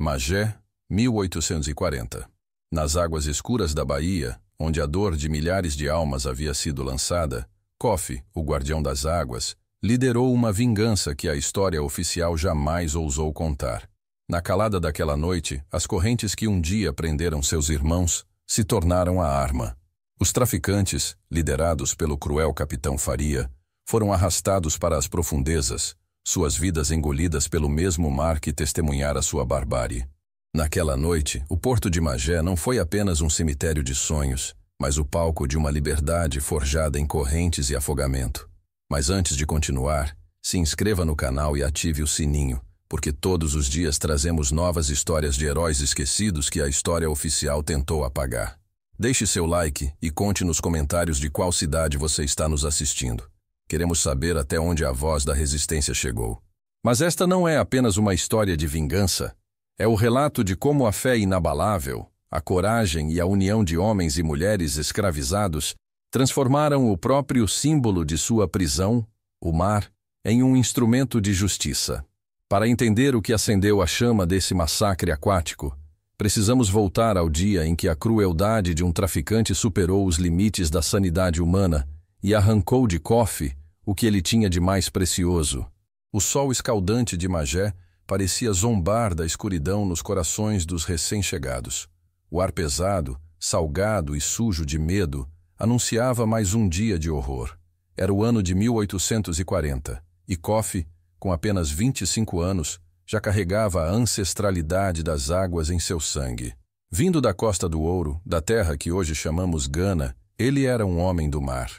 Magé, 1840. Nas águas escuras da Bahia, onde a dor de milhares de almas havia sido lançada, Kofi, o guardião das águas, liderou uma vingança que a história oficial jamais ousou contar. Na calada daquela noite, as correntes que um dia prenderam seus irmãos se tornaram a arma. Os traficantes, liderados pelo cruel capitão Faria, foram arrastados para as profundezas, suas vidas engolidas pelo mesmo mar que testemunhara sua barbárie. Naquela noite, o porto de Magé não foi apenas um cemitério de sonhos, mas o palco de uma liberdade forjada em correntes e afogamento. Mas antes de continuar, se inscreva no canal e ative o sininho, porque todos os dias trazemos novas histórias de heróis esquecidos que a história oficial tentou apagar. Deixe seu like e conte nos comentários de qual cidade você está nos assistindo. Queremos saber até onde a voz da resistência chegou. Mas esta não é apenas uma história de vingança. É o relato de como a fé inabalável, a coragem e a união de homens e mulheres escravizados transformaram o próprio símbolo de sua prisão, o mar, em um instrumento de justiça. Para entender o que acendeu a chama desse massacre aquático, precisamos voltar ao dia em que a crueldade de um traficante superou os limites da sanidade humana e arrancou de Kofi o que ele tinha de mais precioso. O sol escaldante de Magé parecia zombar da escuridão nos corações dos recém-chegados. O ar pesado, salgado e sujo de medo anunciava mais um dia de horror. Era o ano de 1840, e Kofi, com apenas 25 anos, já carregava a ancestralidade das águas em seu sangue. Vindo da Costa do Ouro, da terra que hoje chamamos Gana, ele era um homem do mar,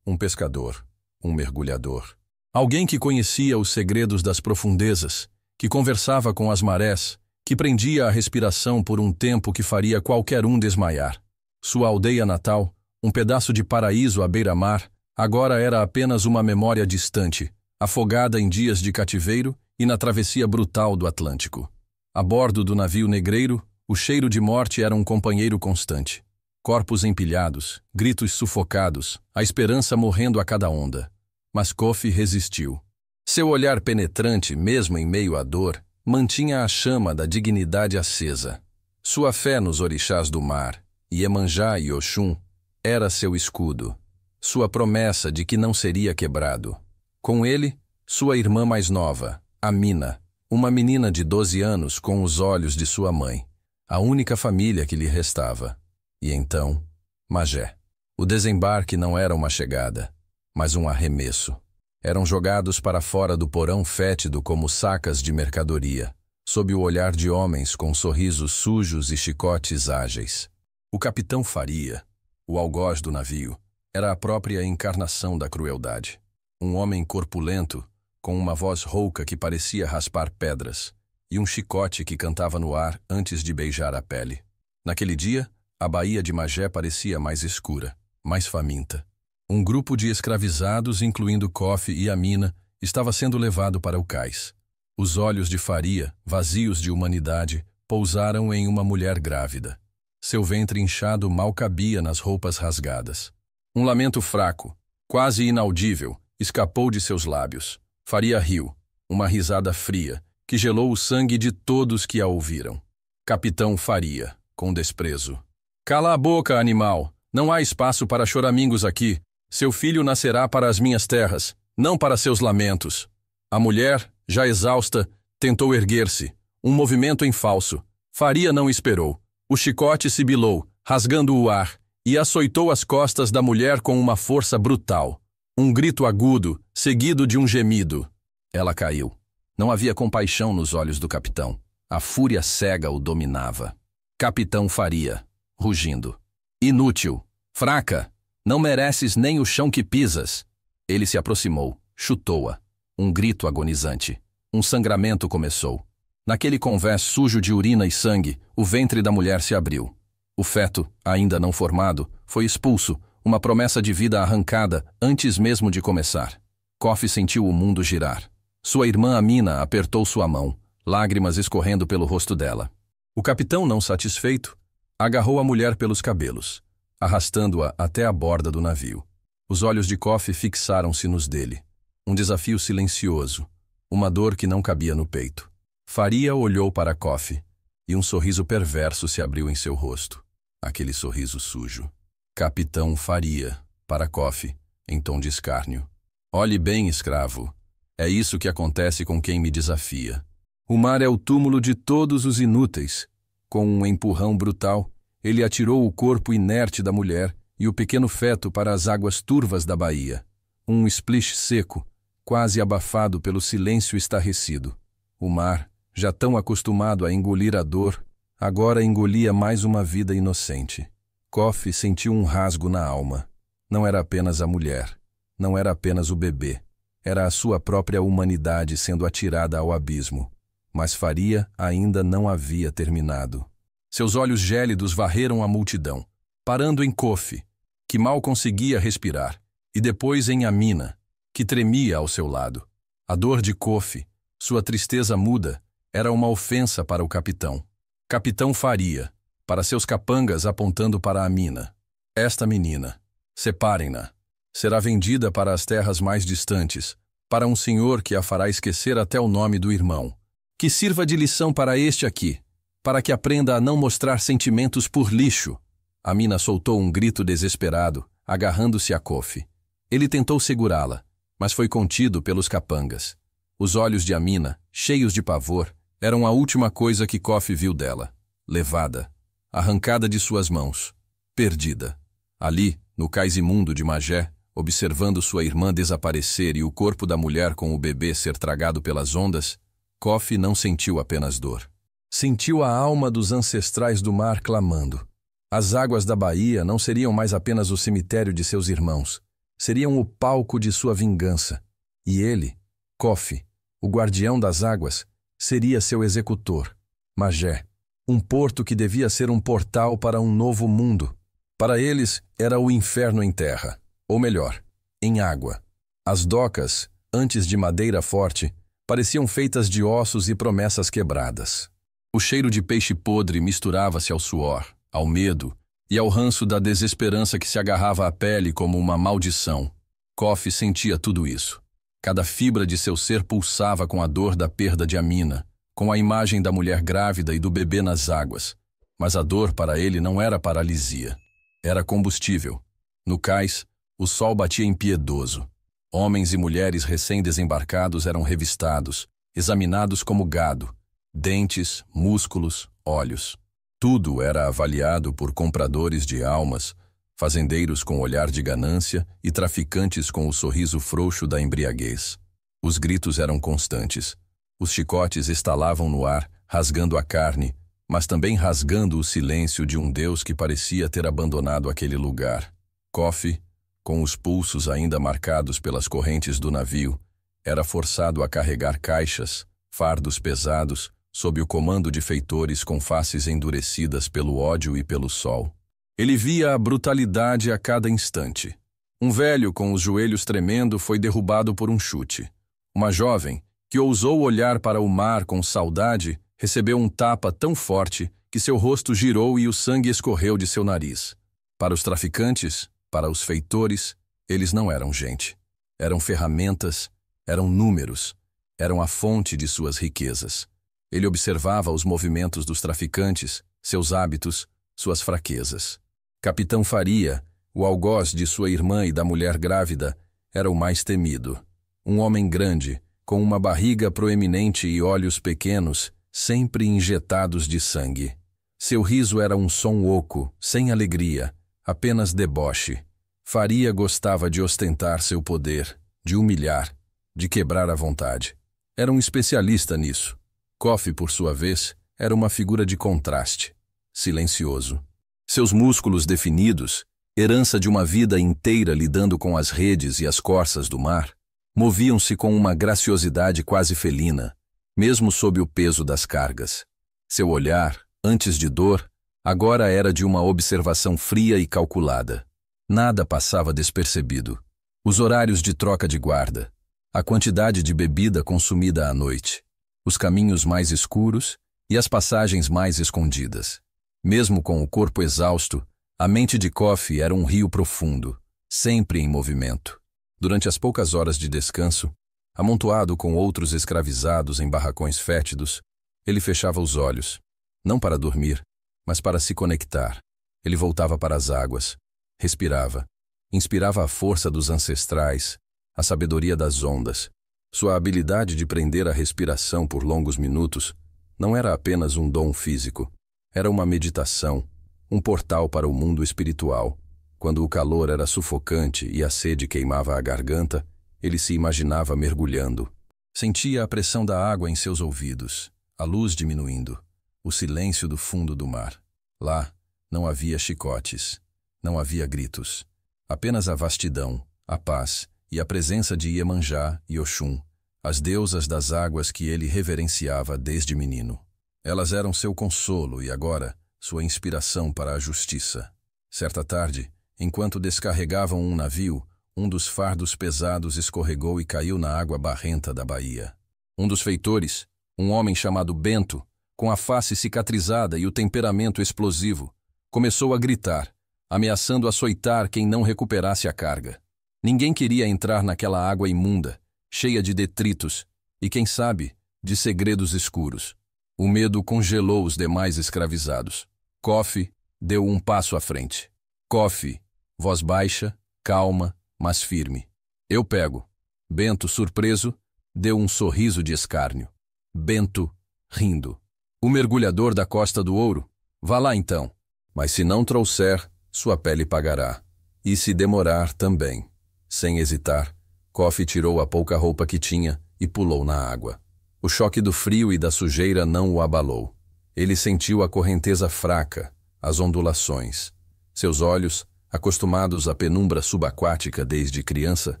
um pescador, um mergulhador. Alguém que conhecia os segredos das profundezas, que conversava com as marés, que prendia a respiração por um tempo que faria qualquer um desmaiar. Sua aldeia natal, um pedaço de paraíso à beira-mar, agora era apenas uma memória distante, afogada em dias de cativeiro e na travessia brutal do Atlântico. A bordo do navio negreiro, o cheiro de morte era um companheiro constante. Corpos empilhados, gritos sufocados, a esperança morrendo a cada onda. Mas Kofi resistiu. Seu olhar penetrante, mesmo em meio à dor, mantinha a chama da dignidade acesa. Sua fé nos orixás do mar, Iemanjá e Oxum, era seu escudo. Sua promessa de que não seria quebrado. Com ele, sua irmã mais nova, Amina, uma menina de 12 anos com os olhos de sua mãe, a única família que lhe restava. E então, Magé. O desembarque não era uma chegada, mas um arremesso. Eram jogados para fora do porão fétido como sacas de mercadoria, sob o olhar de homens com sorrisos sujos e chicotes ágeis. O capitão Faria, o algoz do navio, era a própria encarnação da crueldade. Um homem corpulento, com uma voz rouca que parecia raspar pedras, e um chicote que cantava no ar antes de beijar a pele. Naquele dia, a baía de Magé parecia mais escura, mais faminta. Um grupo de escravizados, incluindo Kofi e Amina, estava sendo levado para o cais. Os olhos de Faria, vazios de humanidade, pousaram em uma mulher grávida. Seu ventre inchado mal cabia nas roupas rasgadas. Um lamento fraco, quase inaudível, escapou de seus lábios. Faria riu, uma risada fria, que gelou o sangue de todos que a ouviram. Capitão Faria, com desprezo. Cala a boca, animal! Não há espaço para choramingos aqui. Seu filho nascerá para as minhas terras, não para seus lamentos. A mulher, já exausta, tentou erguer-se. Um movimento em falso. Faria não esperou. O chicote sibilou, rasgando o ar, e açoitou as costas da mulher com uma força brutal. Um grito agudo, seguido de um gemido. Ela caiu. Não havia compaixão nos olhos do capitão. A fúria cega o dominava. Capitão Faria, rugindo. Inútil, fraca, não mereces nem o chão que pisas. Ele se aproximou, chutou-a. Um grito agonizante. Um sangramento começou. Naquele convés sujo de urina e sangue, o ventre da mulher se abriu. O feto, ainda não formado, foi expulso, uma promessa de vida arrancada antes mesmo de começar. Kofi sentiu o mundo girar. Sua irmã Amina apertou sua mão, lágrimas escorrendo pelo rosto dela. O capitão, não satisfeito, agarrou a mulher pelos cabelos, arrastando-a até a borda do navio. Os olhos de Kofi fixaram-se nos dele. Um desafio silencioso, uma dor que não cabia no peito. Faria olhou para Kofi. e um sorriso perverso se abriu em seu rosto. Aquele sorriso sujo. Capitão Faria, para Coffee, em tom de escárnio. Olhe bem, escravo. É isso que acontece com quem me desafia. O mar é o túmulo de todos os inúteis. Com um empurrão brutal, ele atirou o corpo inerte da mulher e o pequeno feto para as águas turvas da baía. Um splish seco, quase abafado pelo silêncio estarrecido. O mar, já tão acostumado a engolir a dor, agora engolia mais uma vida inocente. Coffee sentiu um rasgo na alma. Não era apenas a mulher, não era apenas o bebê. Era a sua própria humanidade sendo atirada ao abismo. Mas Faria ainda não havia terminado. Seus olhos gélidos varreram a multidão, parando em Coffee, que mal conseguia respirar, e depois em Amina, que tremia ao seu lado. A dor de Coffee, sua tristeza muda, era uma ofensa para o capitão. Capitão Faria, para seus capangas apontando para Amina. Esta menina, separem-na. Será vendida para as terras mais distantes, para um senhor que a fará esquecer até o nome do irmão. Que sirva de lição para este aqui, para que aprenda a não mostrar sentimentos por lixo. Amina soltou um grito desesperado, agarrando-se a Coffee. Ele tentou segurá-la, mas foi contido pelos capangas. Os olhos de Amina, cheios de pavor, eram a última coisa que Coffee viu dela. Levada, arrancada de suas mãos, perdida. Ali, no cais imundo de Magé, observando sua irmã desaparecer e o corpo da mulher com o bebê ser tragado pelas ondas, Coffee não sentiu apenas dor. Sentiu a alma dos ancestrais do mar clamando. As águas da baía não seriam mais apenas o cemitério de seus irmãos, seriam o palco de sua vingança. E ele, Coffee, o guardião das águas, seria seu executor. Magé, um porto que devia ser um portal para um novo mundo. Para eles, era o inferno em terra, ou melhor, em água. As docas, antes de madeira forte, pareciam feitas de ossos e promessas quebradas. O cheiro de peixe podre misturava-se ao suor, ao medo e ao ranço da desesperança que se agarrava à pele como uma maldição. Coffee sentia tudo isso. Cada fibra de seu ser pulsava com a dor da perda de Amina, com a imagem da mulher grávida e do bebê nas águas. Mas a dor para ele não era paralisia. Era combustível. No cais, o sol batia impiedoso. Homens e mulheres recém-desembarcados eram revistados, examinados como gado. Dentes, músculos, olhos. Tudo era avaliado por compradores de almas, fazendeiros com olhar de ganância e traficantes com o sorriso frouxo da embriaguez. Os gritos eram constantes. Os chicotes estalavam no ar, rasgando a carne, mas também rasgando o silêncio de um Deus que parecia ter abandonado aquele lugar. Coffee, com os pulsos ainda marcados pelas correntes do navio, era forçado a carregar caixas, fardos pesados, sob o comando de feitores com faces endurecidas pelo ódio e pelo sol. Ele via a brutalidade a cada instante. Um velho com os joelhos tremendo foi derrubado por um chute. Uma jovem, que ousou olhar para o mar com saudade, recebeu um tapa tão forte que seu rosto girou e o sangue escorreu de seu nariz. Para os traficantes, para os feitores, eles não eram gente. Eram ferramentas, eram números, eram a fonte de suas riquezas. Ele observava os movimentos dos traficantes, seus hábitos, suas fraquezas. Capitão Faria, o algoz de sua irmã e da mulher grávida, era o mais temido. Um homem grande, com uma barriga proeminente e olhos pequenos, sempre injetados de sangue. Seu riso era um som oco, sem alegria, apenas deboche. Faria gostava de ostentar seu poder, de humilhar, de quebrar a vontade. Era um especialista nisso. Coffee, por sua vez, era uma figura de contraste, silencioso. Seus músculos definidos, herança de uma vida inteira lidando com as redes e as corças do mar, moviam-se com uma graciosidade quase felina, mesmo sob o peso das cargas. Seu olhar, antes de dor, agora era de uma observação fria e calculada. Nada passava despercebido. Os horários de troca de guarda, a quantidade de bebida consumida à noite, os caminhos mais escuros e as passagens mais escondidas. Mesmo com o corpo exausto, a mente de Coffee era um rio profundo, sempre em movimento. Durante as poucas horas de descanso, amontoado com outros escravizados em barracões fétidos, ele fechava os olhos, Não para dormir, mas para se conectar. Ele voltava para as águas, respirava, inspirava a força dos ancestrais, a sabedoria das ondas. Sua habilidade de prender a respiração por longos minutos não era apenas um dom físico, era uma meditação, um portal para o mundo espiritual. Quando o calor era sufocante e a sede queimava a garganta, ele se imaginava mergulhando. Sentia a pressão da água em seus ouvidos, a luz diminuindo, o silêncio do fundo do mar. Lá não havia chicotes, não havia gritos, apenas a vastidão, a paz e a presença de Iemanjá e Oxum, as deusas das águas que ele reverenciava desde menino. Elas eram seu consolo e agora sua inspiração para a justiça. Certa tarde, enquanto descarregavam um navio, um dos fardos pesados escorregou e caiu na água barrenta da baía. Um dos feitores, um homem chamado Bento, com a face cicatrizada e o temperamento explosivo, começou a gritar, ameaçando açoitar quem não recuperasse a carga. Ninguém queria entrar naquela água imunda, cheia de detritos e, quem sabe, de segredos escuros. O medo congelou os demais escravizados. Kofi deu um passo à frente. Kofi, voz baixa, calma, mas firme. Eu pego. Bento, surpreso, deu um sorriso de escárnio. Bento, rindo. O mergulhador da Costa do Ouro? Vá lá então. Mas se não trouxer, sua pele pagará. E se demorar também. Sem hesitar, Kofi tirou a pouca roupa que tinha e pulou na água. O choque do frio e da sujeira não o abalou. Ele sentiu a correnteza fraca, as ondulações. Seus olhos, acostumados à penumbra subaquática desde criança,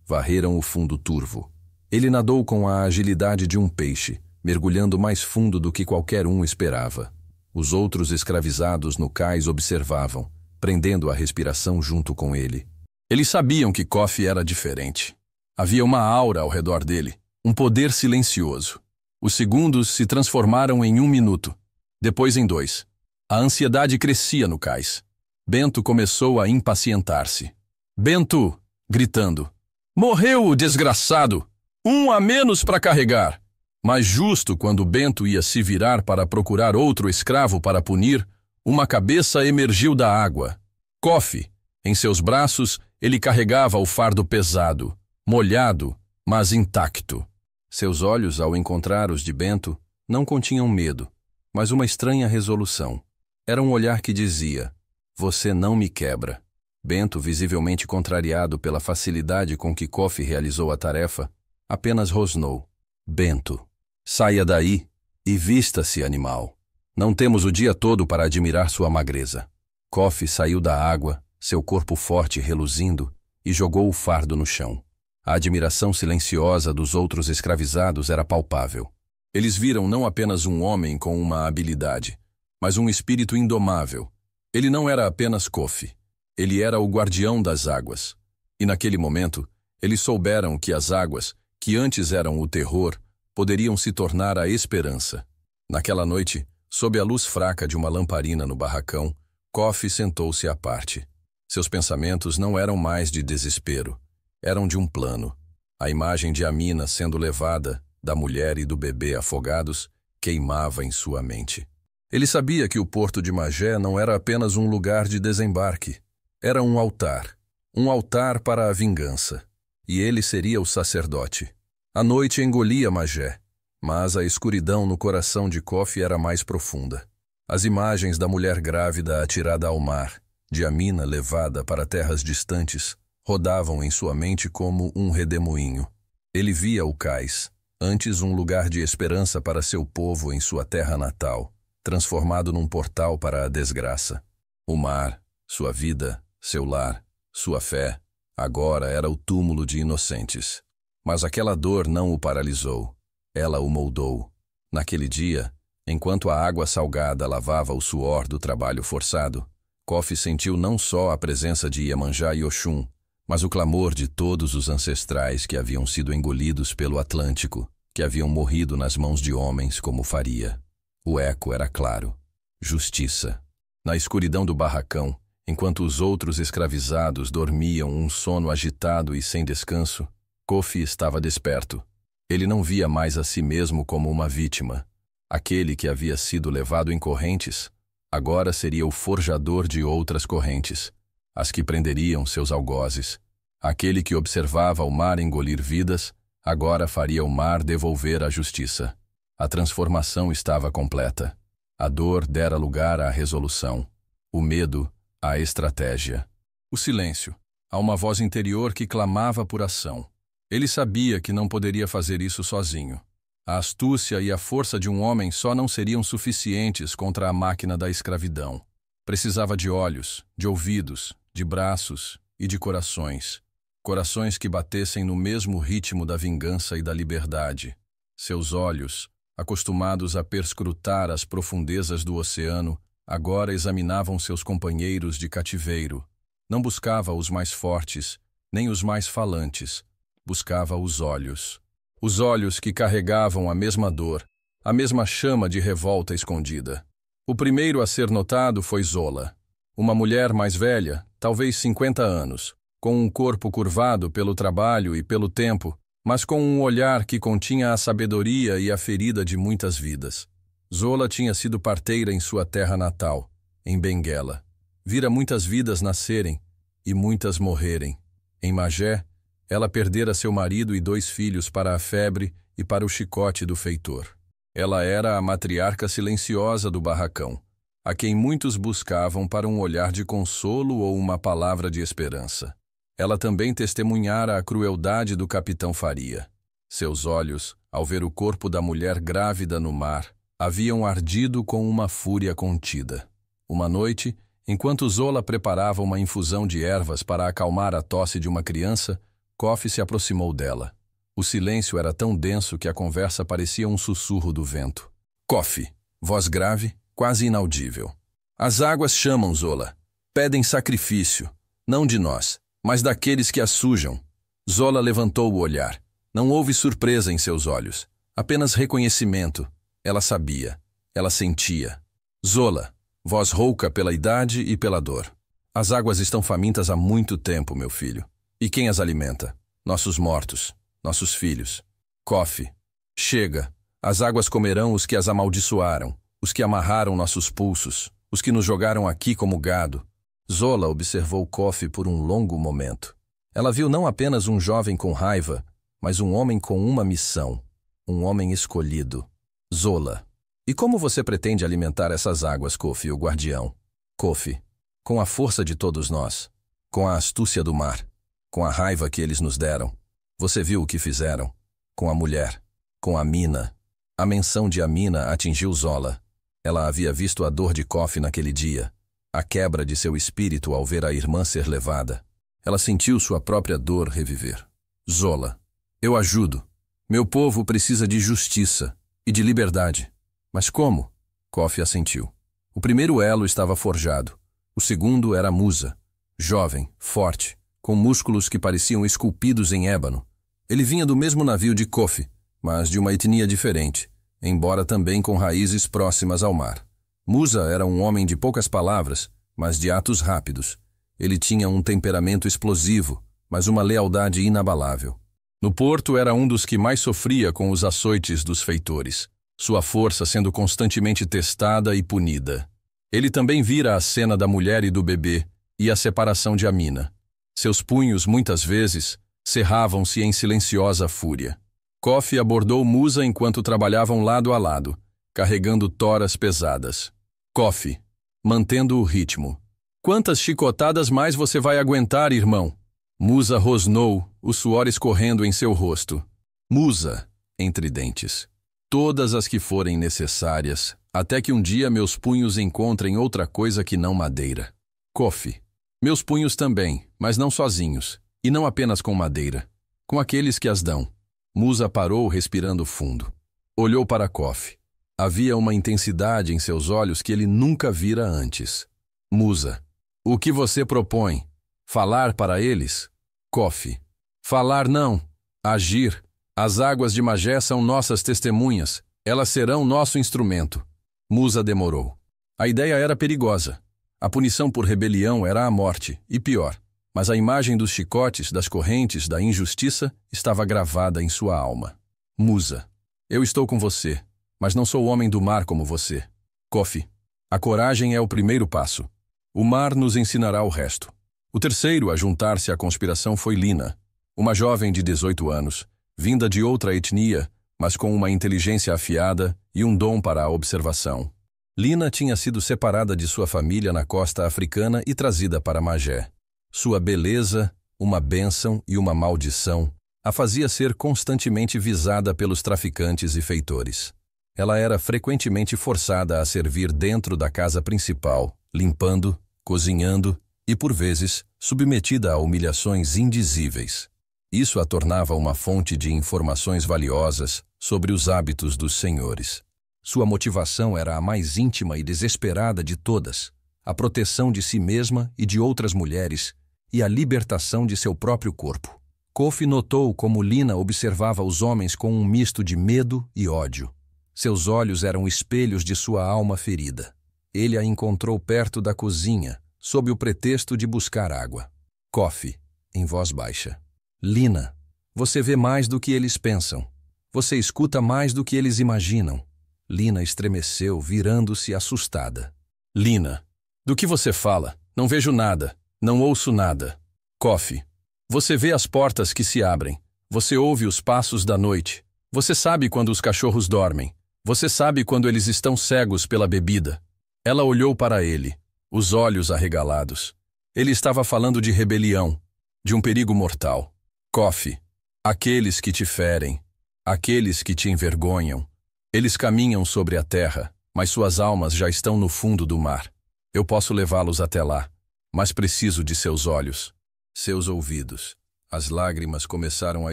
varreram o fundo turvo. Ele nadou com a agilidade de um peixe, mergulhando mais fundo do que qualquer um esperava. Os outros escravizados no cais observavam, prendendo a respiração junto com ele. Eles sabiam que Kofi era diferente. Havia uma aura ao redor dele, um poder silencioso. Os segundos se transformaram em 1 minuto, depois em 2. A ansiedade crescia no cais. Bento começou a impacientar-se. Bento, gritando. Morreu o desgraçado! 1 a menos para carregar! Mas justo quando Bento ia se virar para procurar outro escravo para punir, uma cabeça emergiu da água. Kofi, em seus braços, ele carregava o fardo pesado, molhado, mas intacto. Seus olhos, ao encontrar os de Bento, não continham medo, mas uma estranha resolução. Era um olhar que dizia, você não me quebra. Bento, visivelmente contrariado pela facilidade com que Kofi realizou a tarefa, apenas rosnou. Bento, saia daí e vista-se, animal. Não temos o dia todo para admirar sua magreza. Kofi saiu da água, seu corpo forte reluzindo, e jogou o fardo no chão. A admiração silenciosa dos outros escravizados era palpável. Eles viram não apenas um homem com uma habilidade, mas um espírito indomável. Ele não era apenas Kofi. Ele era o guardião das águas. E naquele momento, eles souberam que as águas, que antes eram o terror, poderiam se tornar a esperança. Naquela noite, sob a luz fraca de uma lamparina no barracão, Kofi sentou-se à parte. Seus pensamentos não eram mais de desespero, eram de um plano. A imagem de Amina sendo levada, da mulher e do bebê afogados, queimava em sua mente. Ele sabia que o porto de Magé não era apenas um lugar de desembarque. Era um altar para a vingança. E ele seria o sacerdote. A noite engolia Magé, mas a escuridão no coração de Kofi era mais profunda. As imagens da mulher grávida atirada ao mar, de Amina levada para terras distantes, rodavam em sua mente como um redemoinho. Ele via o cais, antes um lugar de esperança para seu povo em sua terra natal, transformado num portal para a desgraça. O mar, sua vida, seu lar, sua fé, agora era o túmulo de inocentes. Mas aquela dor não o paralisou. Ela o moldou. Naquele dia, enquanto a água salgada lavava o suor do trabalho forçado, Kofi sentiu não só a presença de Iemanjá e Oxum, mas o clamor de todos os ancestrais que haviam sido engolidos pelo Atlântico, que haviam morrido nas mãos de homens como Faria. O eco era claro. Justiça. Na escuridão do barracão, enquanto os outros escravizados dormiam um sono agitado e sem descanso, Kofi estava desperto. Ele não via mais a si mesmo como uma vítima. Aquele que havia sido levado em correntes, agora seria o forjador de outras correntes, as que prenderiam seus algozes. Aquele que observava o mar engolir vidas, agora faria o mar devolver a justiça. A transformação estava completa. A dor dera lugar à resolução. O medo, à estratégia. O silêncio. Há uma voz interior que clamava por ação. Ele sabia que não poderia fazer isso sozinho. A astúcia e a força de um homem só não seriam suficientes contra a máquina da escravidão. Precisava de olhos, de ouvidos, de braços e de corações. Corações que batessem no mesmo ritmo da vingança e da liberdade. Seus olhos, acostumados a perscrutar as profundezas do oceano, agora examinavam seus companheiros de cativeiro. Não buscava os mais fortes, nem os mais falantes. Buscava os olhos. Os olhos que carregavam a mesma dor, a mesma chama de revolta escondida. O primeiro a ser notado foi Zola. Uma mulher mais velha, talvez 50 anos, com um corpo curvado pelo trabalho e pelo tempo, mas com um olhar que continha a sabedoria e a ferida de muitas vidas. Zola tinha sido parteira em sua terra natal, em Benguela. Vira muitas vidas nascerem e muitas morrerem. Em Magé, ela perdera seu marido e 2 filhos para a febre e para o chicote do feitor. Ela era a matriarca silenciosa do barracão, a quem muitos buscavam para um olhar de consolo ou uma palavra de esperança. Ela também testemunhara a crueldade do capitão Faria. Seus olhos, ao ver o corpo da mulher grávida no mar, haviam ardido com uma fúria contida. Uma noite, enquanto Zola preparava uma infusão de ervas para acalmar a tosse de uma criança, Kofi se aproximou dela. O silêncio era tão denso que a conversa parecia um sussurro do vento. Kofi, voz grave, quase inaudível. As águas chamam, Zola. Pedem sacrifício, não de nós, mas daqueles que as sujam. Zola levantou o olhar. Não houve surpresa em seus olhos, apenas reconhecimento. Ela sabia, ela sentia. Zola, voz rouca pela idade e pela dor. As águas estão famintas há muito tempo, meu filho. E quem as alimenta? Nossos mortos, nossos filhos. Kofi, chega. As águas comerão os que as amaldiçoaram, os que amarraram nossos pulsos, os que nos jogaram aqui como gado. Zola observou Kofi por um longo momento. Ela viu não apenas um jovem com raiva, mas um homem com uma missão, um homem escolhido. Zola, e como você pretende alimentar essas águas, Kofi, o guardião? Kofi, com a força de todos nós, com a astúcia do mar, com a raiva que eles nos deram. Você viu o que fizeram? Com a mulher, com Amina. A menção de Amina atingiu Zola. Ela havia visto a dor de Kofi naquele dia, a quebra de seu espírito ao ver a irmã ser levada. Ela sentiu sua própria dor reviver. Zola, eu ajudo. Meu povo precisa de justiça e de liberdade. Mas como? Kofi assentiu. O primeiro elo estava forjado. O segundo era Musa, jovem, forte, com músculos que pareciam esculpidos em ébano. Ele vinha do mesmo navio de Kofi, mas de uma etnia diferente, embora também com raízes próximas ao mar. Musa era um homem de poucas palavras, mas de atos rápidos. Ele tinha um temperamento explosivo, mas uma lealdade inabalável. No porto era um dos que mais sofria com os açoites dos feitores, sua força sendo constantemente testada e punida. Ele também vira a cena da mulher e do bebê e a separação de Amina. Seus punhos, muitas vezes, cerravam-se em silenciosa fúria. Kofi abordou Musa enquanto trabalhavam lado a lado, carregando toras pesadas. Kofi, mantendo o ritmo. Quantas chicotadas mais você vai aguentar, irmão? Musa rosnou, o suor escorrendo em seu rosto. Musa, entre dentes. Todas as que forem necessárias, até que um dia meus punhos encontrem outra coisa que não madeira. Kofi. Meus punhos também, mas não sozinhos, e não apenas com madeira. Com aqueles que as dão. Musa parou respirando fundo. Olhou para Kofi. Havia uma intensidade em seus olhos que ele nunca vira antes. Musa. O que você propõe? Falar para eles? Kofi. Falar não. Agir. As águas de Magé são nossas testemunhas. Elas serão nosso instrumento. Musa demorou. A ideia era perigosa. A punição por rebelião era a morte, e pior. Mas a imagem dos chicotes, das correntes, da injustiça estava gravada em sua alma. Musa. Eu estou com você, mas não sou homem do mar como você. Coffee, a coragem é o primeiro passo. O mar nos ensinará o resto. O terceiro a juntar-se à conspiração foi Lina, uma jovem de 18 anos, vinda de outra etnia, mas com uma inteligência afiada e um dom para a observação. Lina tinha sido separada de sua família na costa africana e trazida para Magé. Sua beleza, uma bênção e uma maldição, a fazia ser constantemente visada pelos traficantes e feitores. Ela era frequentemente forçada a servir dentro da casa principal, limpando, cozinhando e, por vezes, submetida a humilhações indizíveis. Isso a tornava uma fonte de informações valiosas sobre os hábitos dos senhores. Sua motivação era a mais íntima e desesperada de todas, a proteção de si mesma e de outras mulheres e a libertação de seu próprio corpo. Kofi notou como Lina observava os homens com um misto de medo e ódio. Seus olhos eram espelhos de sua alma ferida. Ele a encontrou perto da cozinha, sob o pretexto de buscar água. Kofi, em voz baixa. Lina, você vê mais do que eles pensam. Você escuta mais do que eles imaginam. Lina estremeceu, virando-se assustada. Lina, do que você fala? Não vejo nada. Não ouço nada. Kofi, você vê as portas que se abrem. Você ouve os passos da noite. Você sabe quando os cachorros dormem. Você sabe quando eles estão cegos pela bebida. Ela olhou para ele, os olhos arregalados. Ele estava falando de rebelião, de um perigo mortal. Kofi, aqueles que te ferem, aqueles que te envergonham, eles caminham sobre a terra, mas suas almas já estão no fundo do mar. Eu posso levá-los até lá, mas preciso de seus olhos, seus ouvidos. As lágrimas começaram a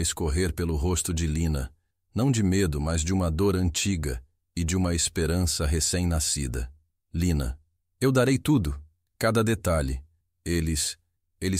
escorrer pelo rosto de Lina, não de medo, mas de uma dor antiga e de uma esperança recém-nascida. Lina, eu darei tudo, cada detalhe. Eles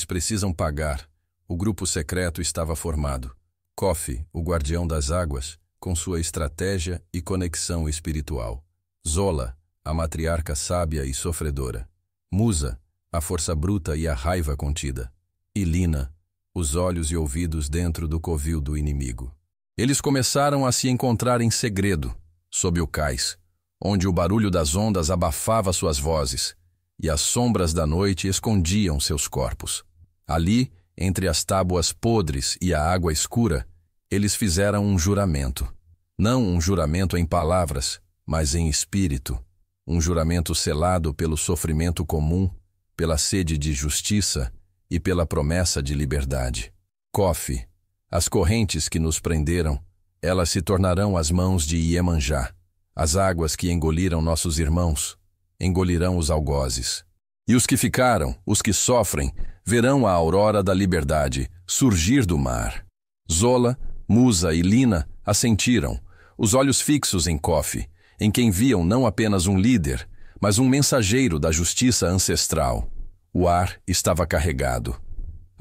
precisam pagar. O grupo secreto estava formado. Kofi, o guardião das águas, com sua estratégia e conexão espiritual. Zola, a matriarca sábia e sofredora. Musa, a força bruta e a raiva contida. E Lina, os olhos e ouvidos dentro do covil do inimigo. Eles começaram a se encontrar em segredo, sob o cais, onde o barulho das ondas abafava suas vozes, e as sombras da noite escondiam seus corpos. Ali, entre as tábuas podres e a água escura, eles fizeram um juramento. Não um juramento em palavras, mas em espírito. Um juramento selado pelo sofrimento comum, pela sede de justiça e pela promessa de liberdade. Kofi, as correntes que nos prenderam, elas se tornarão as mãos de Iemanjá. As águas que engoliram nossos irmãos, engolirão os algozes. E os que ficaram, os que sofrem, verão a aurora da liberdade surgir do mar. Zola, Musa e Lina assentiram, os olhos fixos em Kofi, em quem viam não apenas um líder, mas um mensageiro da justiça ancestral. O ar estava carregado.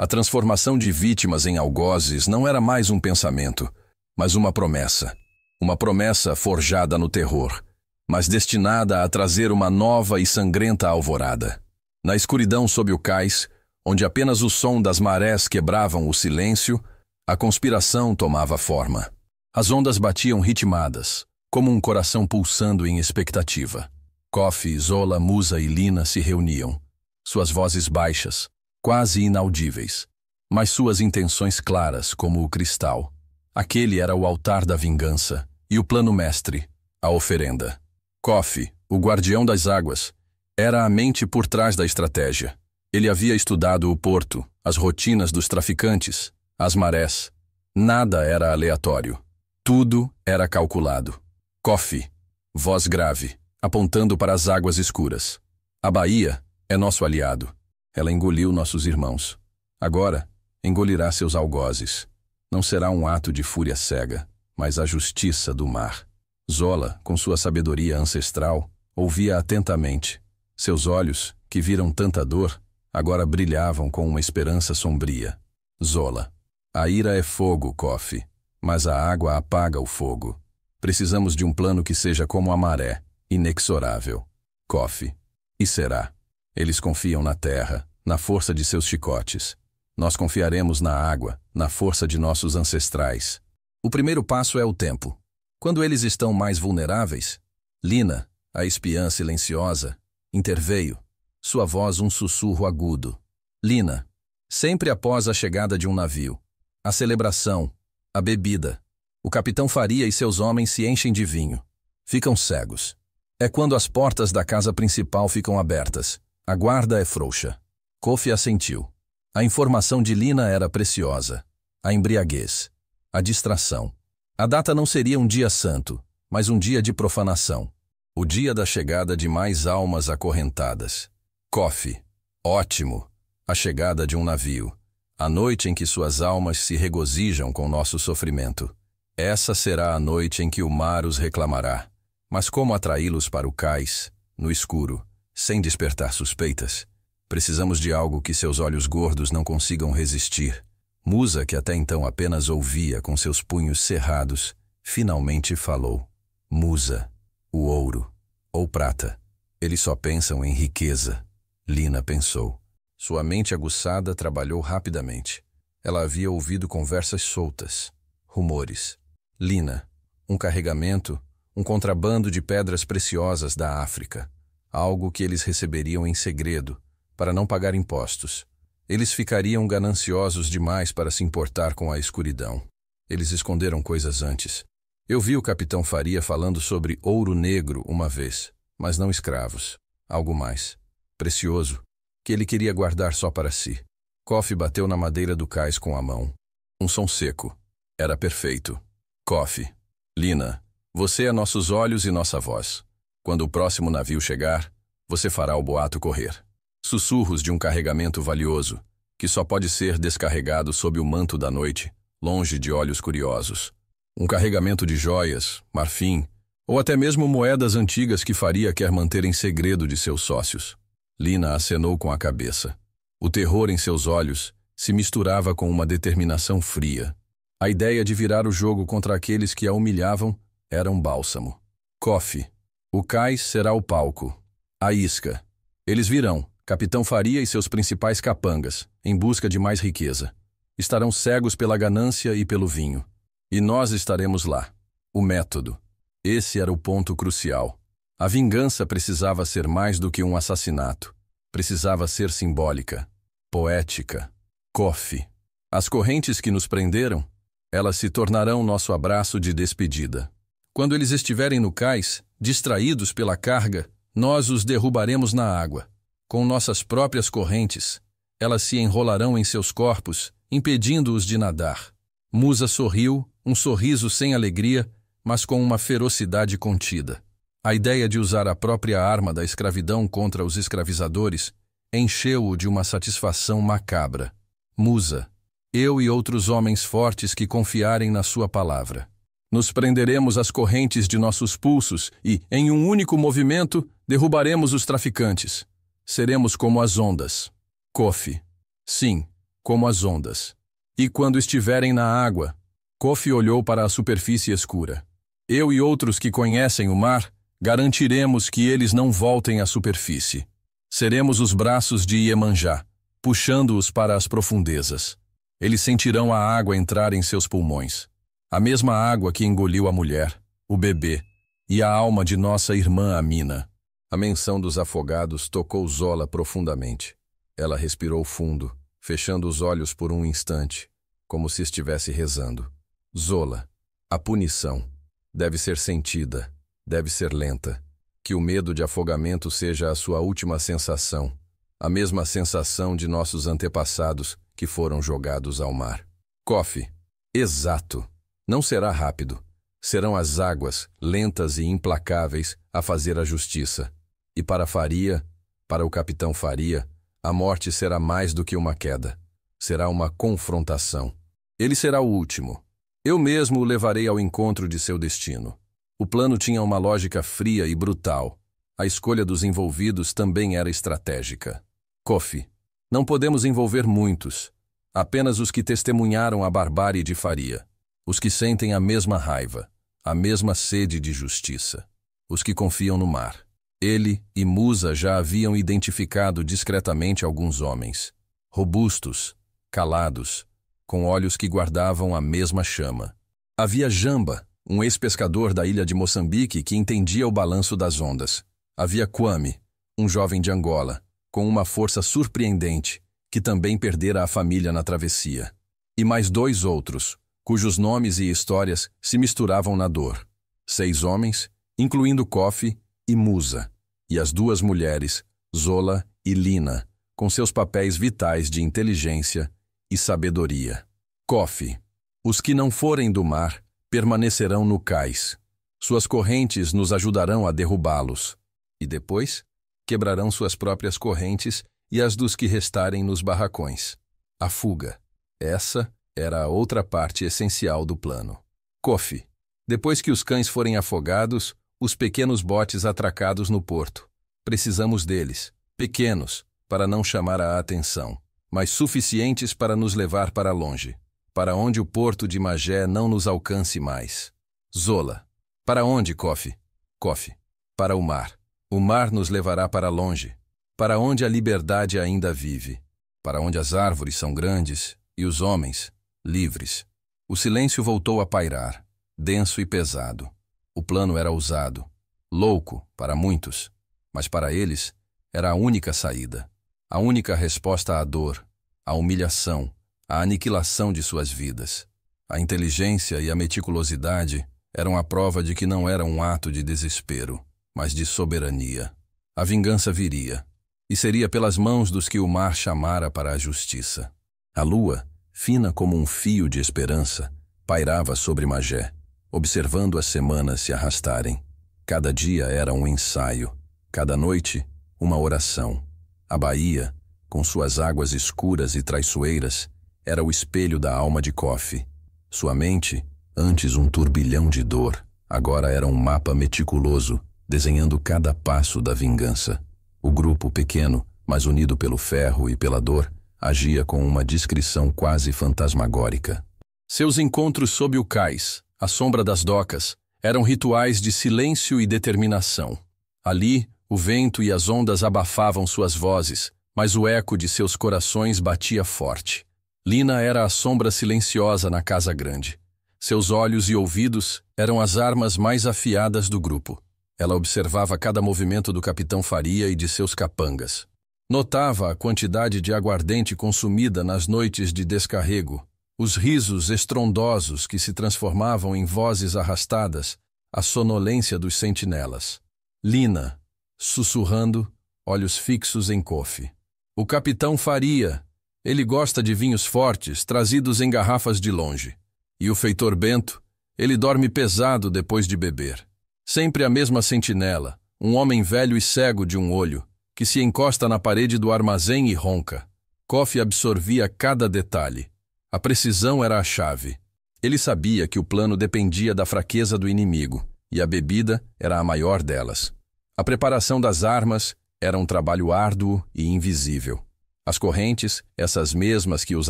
A transformação de vítimas em algozes não era mais um pensamento, mas uma promessa. Uma promessa forjada no terror, mas destinada a trazer uma nova e sangrenta alvorada. Na escuridão sob o cais, onde apenas o som das marés quebravam o silêncio, a conspiração tomava forma. As ondas batiam ritmadas, como um coração pulsando em expectativa. Kofi, Zola, Musa e Lina se reuniam. Suas vozes baixas, quase inaudíveis, mas suas intenções claras como o cristal. Aquele era o altar da vingança e o plano mestre, a oferenda. Kofi, o guardião das águas, era a mente por trás da estratégia. Ele havia estudado o porto, as rotinas dos traficantes, as marés. Nada era aleatório. Tudo era calculado. Kofi, voz grave, apontando para as águas escuras. A Baía é nosso aliado. Ela engoliu nossos irmãos. Agora, engolirá seus algozes. Não será um ato de fúria cega, mas a justiça do mar. Zola, com sua sabedoria ancestral, ouvia atentamente. Seus olhos, que viram tanta dor, agora brilhavam com uma esperança sombria. Zola. A ira é fogo, Kofi, mas a água apaga o fogo. Precisamos de um plano que seja como a maré, inexorável. Kofi. E será. Eles confiam na terra, na força de seus chicotes. Nós confiaremos na água, na força de nossos ancestrais. O primeiro passo é o tempo. Quando eles estão mais vulneráveis, Lina, a espiã silenciosa, interveio, sua voz um sussurro agudo. Lina, sempre após a chegada de um navio, a celebração, a bebida, o capitão Faria e seus homens se enchem de vinho. Ficam cegos. É quando as portas da casa principal ficam abertas. A guarda é frouxa. Kofi assentiu. A informação de Lina era preciosa. A embriaguez. A distração. A data não seria um dia santo, mas um dia de profanação. O dia da chegada de mais almas acorrentadas. Kofi. Ótimo. A chegada de um navio. A noite em que suas almas se regozijam com nosso sofrimento. Essa será a noite em que o mar os reclamará. Mas como atraí-los para o cais, no escuro, sem despertar suspeitas? Precisamos de algo que seus olhos gordos não consigam resistir. Musa, que até então apenas ouvia com seus punhos cerrados, finalmente falou. Musa, o ouro, ou prata. Eles só pensam em riqueza. Lina pensou. Sua mente aguçada trabalhou rapidamente. Ela havia ouvido conversas soltas, rumores. Lina, um carregamento, um contrabando de pedras preciosas da África. Algo que eles receberiam em segredo, para não pagar impostos. Eles ficariam gananciosos demais para se importar com a escuridão. Eles esconderam coisas antes. Eu vi o capitão Faria falando sobre ouro negro uma vez, mas não escravos. Algo mais. Precioso, que ele queria guardar só para si. Kofi bateu na madeira do cais com a mão. Um som seco. Era perfeito. Kofi. Lina, você é nossos olhos e nossa voz. Quando o próximo navio chegar, você fará o boato correr. Sussurros de um carregamento valioso, que só pode ser descarregado sob o manto da noite, longe de olhos curiosos. Um carregamento de joias, marfim, ou até mesmo moedas antigas que Faria quer manter em segredo de seus sócios. Lina acenou com a cabeça. O terror em seus olhos se misturava com uma determinação fria. A ideia de virar o jogo contra aqueles que a humilhavam era um bálsamo. Kofi. O cais será o palco. A isca. Eles virão, Capitão Faria e seus principais capangas, em busca de mais riqueza. Estarão cegos pela ganância e pelo vinho. E nós estaremos lá. O método. Esse era o ponto crucial. A vingança precisava ser mais do que um assassinato. Precisava ser simbólica, poética. Kofi. As correntes que nos prenderam, elas se tornarão nosso abraço de despedida. Quando eles estiverem no cais, distraídos pela carga, nós os derrubaremos na água. Com nossas próprias correntes, elas se enrolarão em seus corpos, impedindo-os de nadar. Musa sorriu, um sorriso sem alegria, mas com uma ferocidade contida. A ideia de usar a própria arma da escravidão contra os escravizadores encheu-o de uma satisfação macabra. Musa, eu e outros homens fortes que confiarem na sua palavra. Nos prenderemos às correntes de nossos pulsos e, em um único movimento, derrubaremos os traficantes. Seremos como as ondas. Kofi. Sim, como as ondas. E quando estiverem na água, Kofi olhou para a superfície escura. Eu e outros que conhecem o mar, garantiremos que eles não voltem à superfície. Seremos os braços de Iemanjá, puxando-os para as profundezas. Eles sentirão a água entrar em seus pulmões. A mesma água que engoliu a mulher, o bebê e a alma de nossa irmã Amina. A menção dos afogados tocou Zola profundamente. Ela respirou fundo, fechando os olhos por um instante, como se estivesse rezando. Zola, a punição deve ser sentida, deve ser lenta. Que o medo de afogamento seja a sua última sensação, a mesma sensação de nossos antepassados que foram jogados ao mar. Kofi. Exato. Não será rápido. Serão as águas, lentas e implacáveis, a fazer a justiça. E para Faria, para o capitão Faria, a morte será mais do que uma queda. Será uma confrontação. Ele será o último. Eu mesmo o levarei ao encontro de seu destino. O plano tinha uma lógica fria e brutal. A escolha dos envolvidos também era estratégica. Kofi. Não podemos envolver muitos. Apenas os que testemunharam a barbárie de Faria. Os que sentem a mesma raiva, a mesma sede de justiça. Os que confiam no mar. Ele e Musa já haviam identificado discretamente alguns homens. Robustos, calados, com olhos que guardavam a mesma chama. Havia Jamba, um ex-pescador da ilha de Moçambique que entendia o balanço das ondas. Havia Kwame, um jovem de Angola, com uma força surpreendente, que também perdera a família na travessia. E mais 2 outros, cujos nomes e histórias se misturavam na dor. 6 homens, incluindo Kofi e Musa, e as 2 mulheres, Zola e Lina, com seus papéis vitais de inteligência e sabedoria. Kofi. Os que não forem do mar permanecerão no cais. Suas correntes nos ajudarão a derrubá-los. E depois, quebrarão suas próprias correntes e as dos que restarem nos barracões. A fuga. Essa era a outra parte essencial do plano. Kofi. Depois que os cães forem afogados, os pequenos botes atracados no porto. Precisamos deles, pequenos, para não chamar a atenção, mas suficientes para nos levar para longe, para onde o porto de Magé não nos alcance mais. Zola. Para onde, Kofi? Kofi. Para o mar. O mar nos levará para longe, para onde a liberdade ainda vive, para onde as árvores são grandes e os homens, livres. O silêncio voltou a pairar, denso e pesado. O plano era ousado, louco para muitos, mas para eles era a única saída, a única resposta à dor, à humilhação, à aniquilação de suas vidas. A inteligência e a meticulosidade eram a prova de que não era um ato de desespero, mas de soberania. A vingança viria, e seria pelas mãos dos que o mar chamara para a justiça. A lua, fina como um fio de esperança, pairava sobre Magé, observando as semanas se arrastarem. Cada dia era um ensaio, cada noite uma oração. A baía, com suas águas escuras e traiçoeiras, era o espelho da alma de Kofi. Sua mente, antes um turbilhão de dor, agora era um mapa meticuloso, desenhando cada passo da vingança. O grupo pequeno, mas unido pelo ferro e pela dor, agia com uma discrição quase fantasmagórica. Seus encontros sob o cais, à sombra das docas, eram rituais de silêncio e determinação. Ali, o vento e as ondas abafavam suas vozes, mas o eco de seus corações batia forte. Lina era a sombra silenciosa na casa grande. Seus olhos e ouvidos eram as armas mais afiadas do grupo. Ela observava cada movimento do capitão Faria e de seus capangas. Notava a quantidade de aguardente consumida nas noites de descarrego, os risos estrondosos que se transformavam em vozes arrastadas, a sonolência dos sentinelas. Lina, sussurrando, olhos fixos em Kofi. O capitão Faria, ele gosta de vinhos fortes, trazidos em garrafas de longe. E o feitor Bento, ele dorme pesado depois de beber. Sempre a mesma sentinela, um homem velho e cego de um olho, que se encosta na parede do armazém e ronca. Kofi absorvia cada detalhe. A precisão era a chave. Ele sabia que o plano dependia da fraqueza do inimigo, e a bebida era a maior delas. A preparação das armas era um trabalho árduo e invisível. As correntes, essas mesmas que os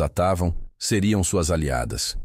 atavam, seriam suas aliadas.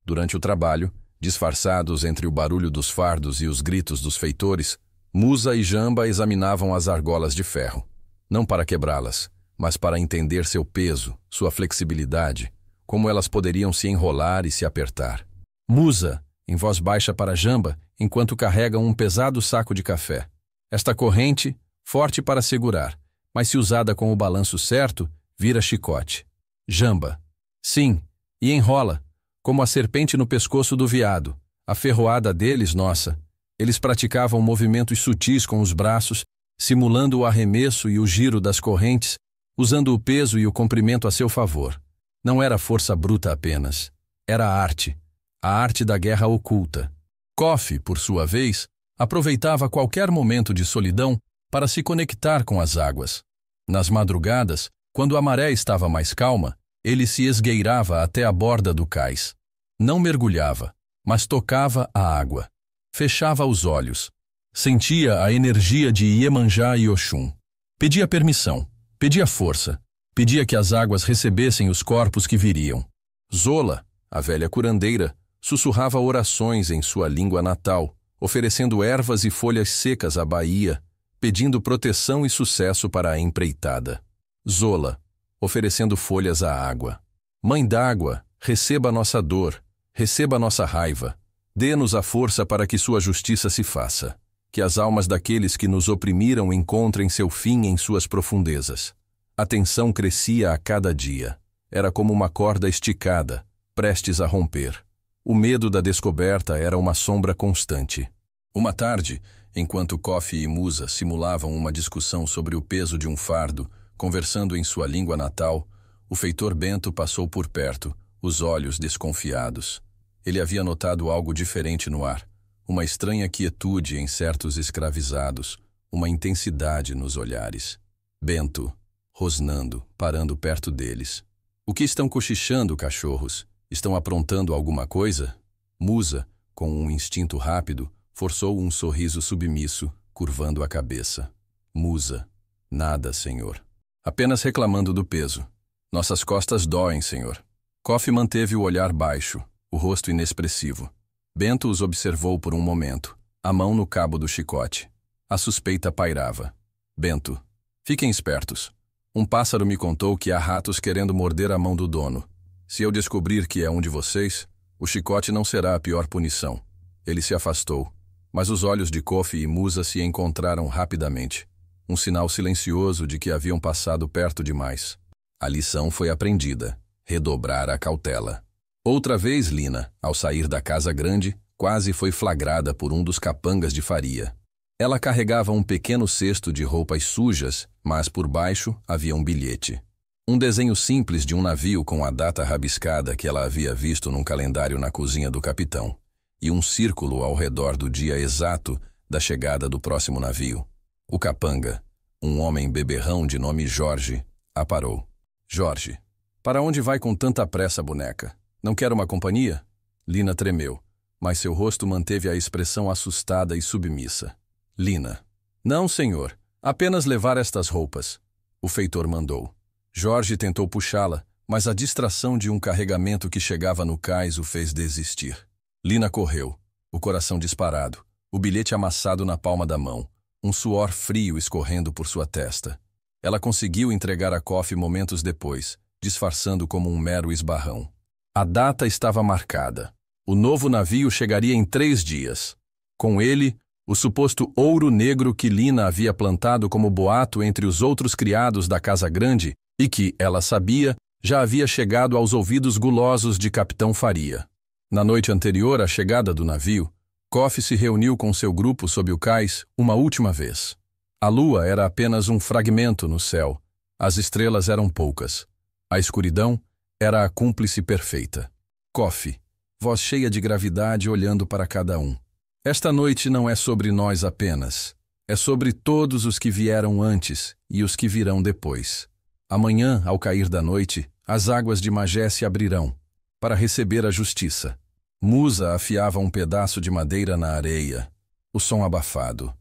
Durante o trabalho, disfarçados entre o barulho dos fardos e os gritos dos feitores, Musa e Jamba examinavam as argolas de ferro, não para quebrá-las, mas para entender seu peso, sua flexibilidade, como elas poderiam se enrolar e se apertar. Musa, em voz baixa para Jamba, enquanto carrega um pesado saco de café. Esta corrente, forte para segurar, mas se usada com o balanço certo, vira chicote. Jamba. Sim, e enrola, como a serpente no pescoço do veado. A ferroada deles, nossa. Eles praticavam movimentos sutis com os braços, simulando o arremesso e o giro das correntes, usando o peso e o comprimento a seu favor. Não era força bruta apenas. Era a arte da guerra oculta. Kofi, por sua vez, aproveitava qualquer momento de solidão para se conectar com as águas. Nas madrugadas, quando a maré estava mais calma, ele se esgueirava até a borda do cais. Não mergulhava, mas tocava a água. Fechava os olhos. Sentia a energia de Iemanjá e Oxum. Pedia permissão, pedia força, pedia que as águas recebessem os corpos que viriam. Zola, a velha curandeira, sussurrava orações em sua língua natal, oferecendo ervas e folhas secas à baía, pedindo proteção e sucesso para a empreitada. Zola, oferecendo folhas à água. Mãe d'água, receba nossa dor, receba nossa raiva. Dê-nos a força para que sua justiça se faça, que as almas daqueles que nos oprimiram encontrem seu fim em suas profundezas. A tensão crescia a cada dia. Era como uma corda esticada, prestes a romper. O medo da descoberta era uma sombra constante. Uma tarde, enquanto Coffee e Musa simulavam uma discussão sobre o peso de um fardo, conversando em sua língua natal, o feitor Bento passou por perto, os olhos desconfiados. Ele havia notado algo diferente no ar, uma estranha quietude em certos escravizados, uma intensidade nos olhares. Bento, rosnando, parando perto deles. O que estão cochichando, cachorros? Estão aprontando alguma coisa? Musa, com um instinto rápido, forçou um sorriso submisso, curvando a cabeça. Musa, nada, senhor. Apenas reclamando do peso. Nossas costas doem, senhor. Coffee manteve o olhar baixo, o rosto inexpressivo. Bento os observou por um momento, a mão no cabo do chicote. A suspeita pairava. Bento, fiquem espertos. Um pássaro me contou que há ratos querendo morder a mão do dono. Se eu descobrir que é um de vocês, o chicote não será a pior punição. Ele se afastou, mas os olhos de Coffee e Musa se encontraram rapidamente. Um sinal silencioso de que haviam passado perto demais. A lição foi aprendida. Redobrar a cautela. Outra vez, Lina, ao sair da casa grande, quase foi flagrada por um dos capangas de Faria. Ela carregava um pequeno cesto de roupas sujas, mas por baixo havia um bilhete. Um desenho simples de um navio com a data rabiscada que ela havia visto num calendário na cozinha do capitão, e um círculo ao redor do dia exato da chegada do próximo navio. O capanga, um homem beberrão de nome Jorge, a parou. Jorge, para onde vai com tanta pressa, boneca? Não quer uma companhia? Lina tremeu, mas seu rosto manteve a expressão assustada e submissa. Lina. Não, senhor. Apenas levar estas roupas. O feitor mandou. Jorge tentou puxá-la, mas a distração de um carregamento que chegava no cais o fez desistir. Lina correu, o coração disparado, o bilhete amassado na palma da mão, um suor frio escorrendo por sua testa. Ela conseguiu entregar a Coffee momentos depois, disfarçando como um mero esbarrão. A data estava marcada. O novo navio chegaria em 3 dias. Com ele, o suposto ouro negro que Lina havia plantado como boato entre os outros criados da Casa Grande e que, ela sabia, já havia chegado aos ouvidos gulosos de Capitão Faria. Na noite anterior à chegada do navio, Coffee se reuniu com seu grupo sob o cais uma última vez. A lua era apenas um fragmento no céu. As estrelas eram poucas. A escuridão era a cúmplice perfeita. Coffee, voz cheia de gravidade olhando para cada um. Esta noite não é sobre nós apenas. É sobre todos os que vieram antes e os que virão depois. Amanhã, ao cair da noite, as águas de Magé se abrirão para receber a justiça. Musa afiava um pedaço de madeira na areia. O som abafado.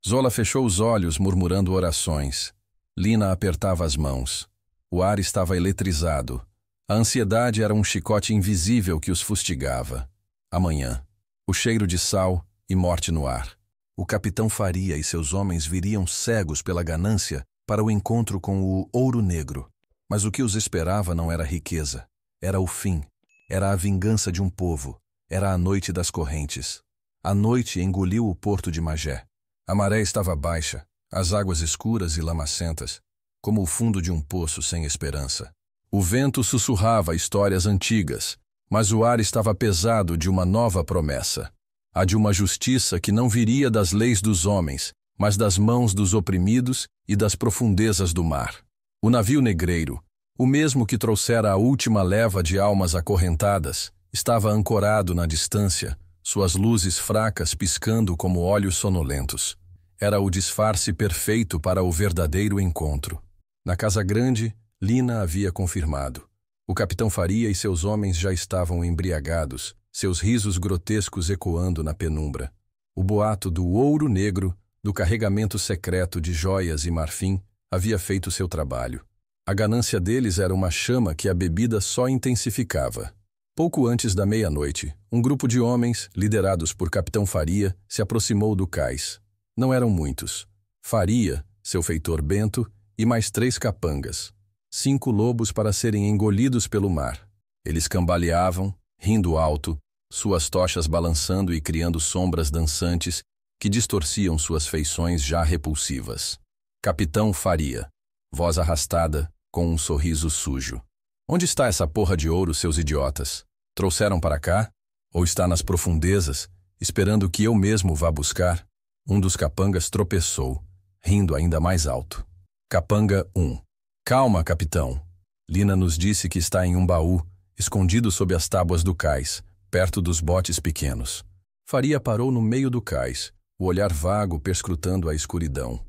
Zola fechou os olhos murmurando orações. Lina apertava as mãos. O ar estava eletrizado. A ansiedade era um chicote invisível que os fustigava. Amanhã. O cheiro de sal e morte no ar. O capitão Faria e seus homens viriam cegos pela ganância para o encontro com o ouro negro. Mas o que os esperava não era riqueza. Era o fim. Era a vingança de um povo. Era a noite das correntes. A noite engoliu o porto de Magé. A maré estava baixa, as águas escuras e lamacentas, como o fundo de um poço sem esperança. O vento sussurrava histórias antigas, mas o ar estava pesado de uma nova promessa. A de uma justiça que não viria das leis dos homens, mas das mãos dos oprimidos e das profundezas do mar. O navio negreiro, o mesmo que trouxera a última leva de almas acorrentadas, estava ancorado na distância, suas luzes fracas piscando como olhos sonolentos. Era o disfarce perfeito para o verdadeiro encontro. Na Casa Grande, Lina havia confirmado. O capitão Faria e seus homens já estavam embriagados, seus risos grotescos ecoando na penumbra. O boato do ouro negro, do carregamento secreto de joias e marfim, havia feito seu trabalho. A ganância deles era uma chama que a bebida só intensificava. Pouco antes da meia-noite, um grupo de homens, liderados por Capitão Faria, se aproximou do cais. Não eram muitos. Faria, seu feitor Bento e mais 3 capangas. 5 lobos para serem engolidos pelo mar. Eles cambaleavam, rindo alto, suas tochas balançando e criando sombras dançantes que distorciam suas feições já repulsivas. Capitão Faria, voz arrastada, com um sorriso sujo. Onde está essa porra de ouro, seus idiotas? Trouxeram para cá? Ou está nas profundezas, esperando que eu mesmo vá buscar? Um dos capangas tropeçou, rindo ainda mais alto. Capanga 1. Calma, capitão. Lina nos disse que está em um baú, escondido sob as tábuas do cais, perto dos botes pequenos. Faria parou no meio do cais, o olhar vago perscrutando a escuridão.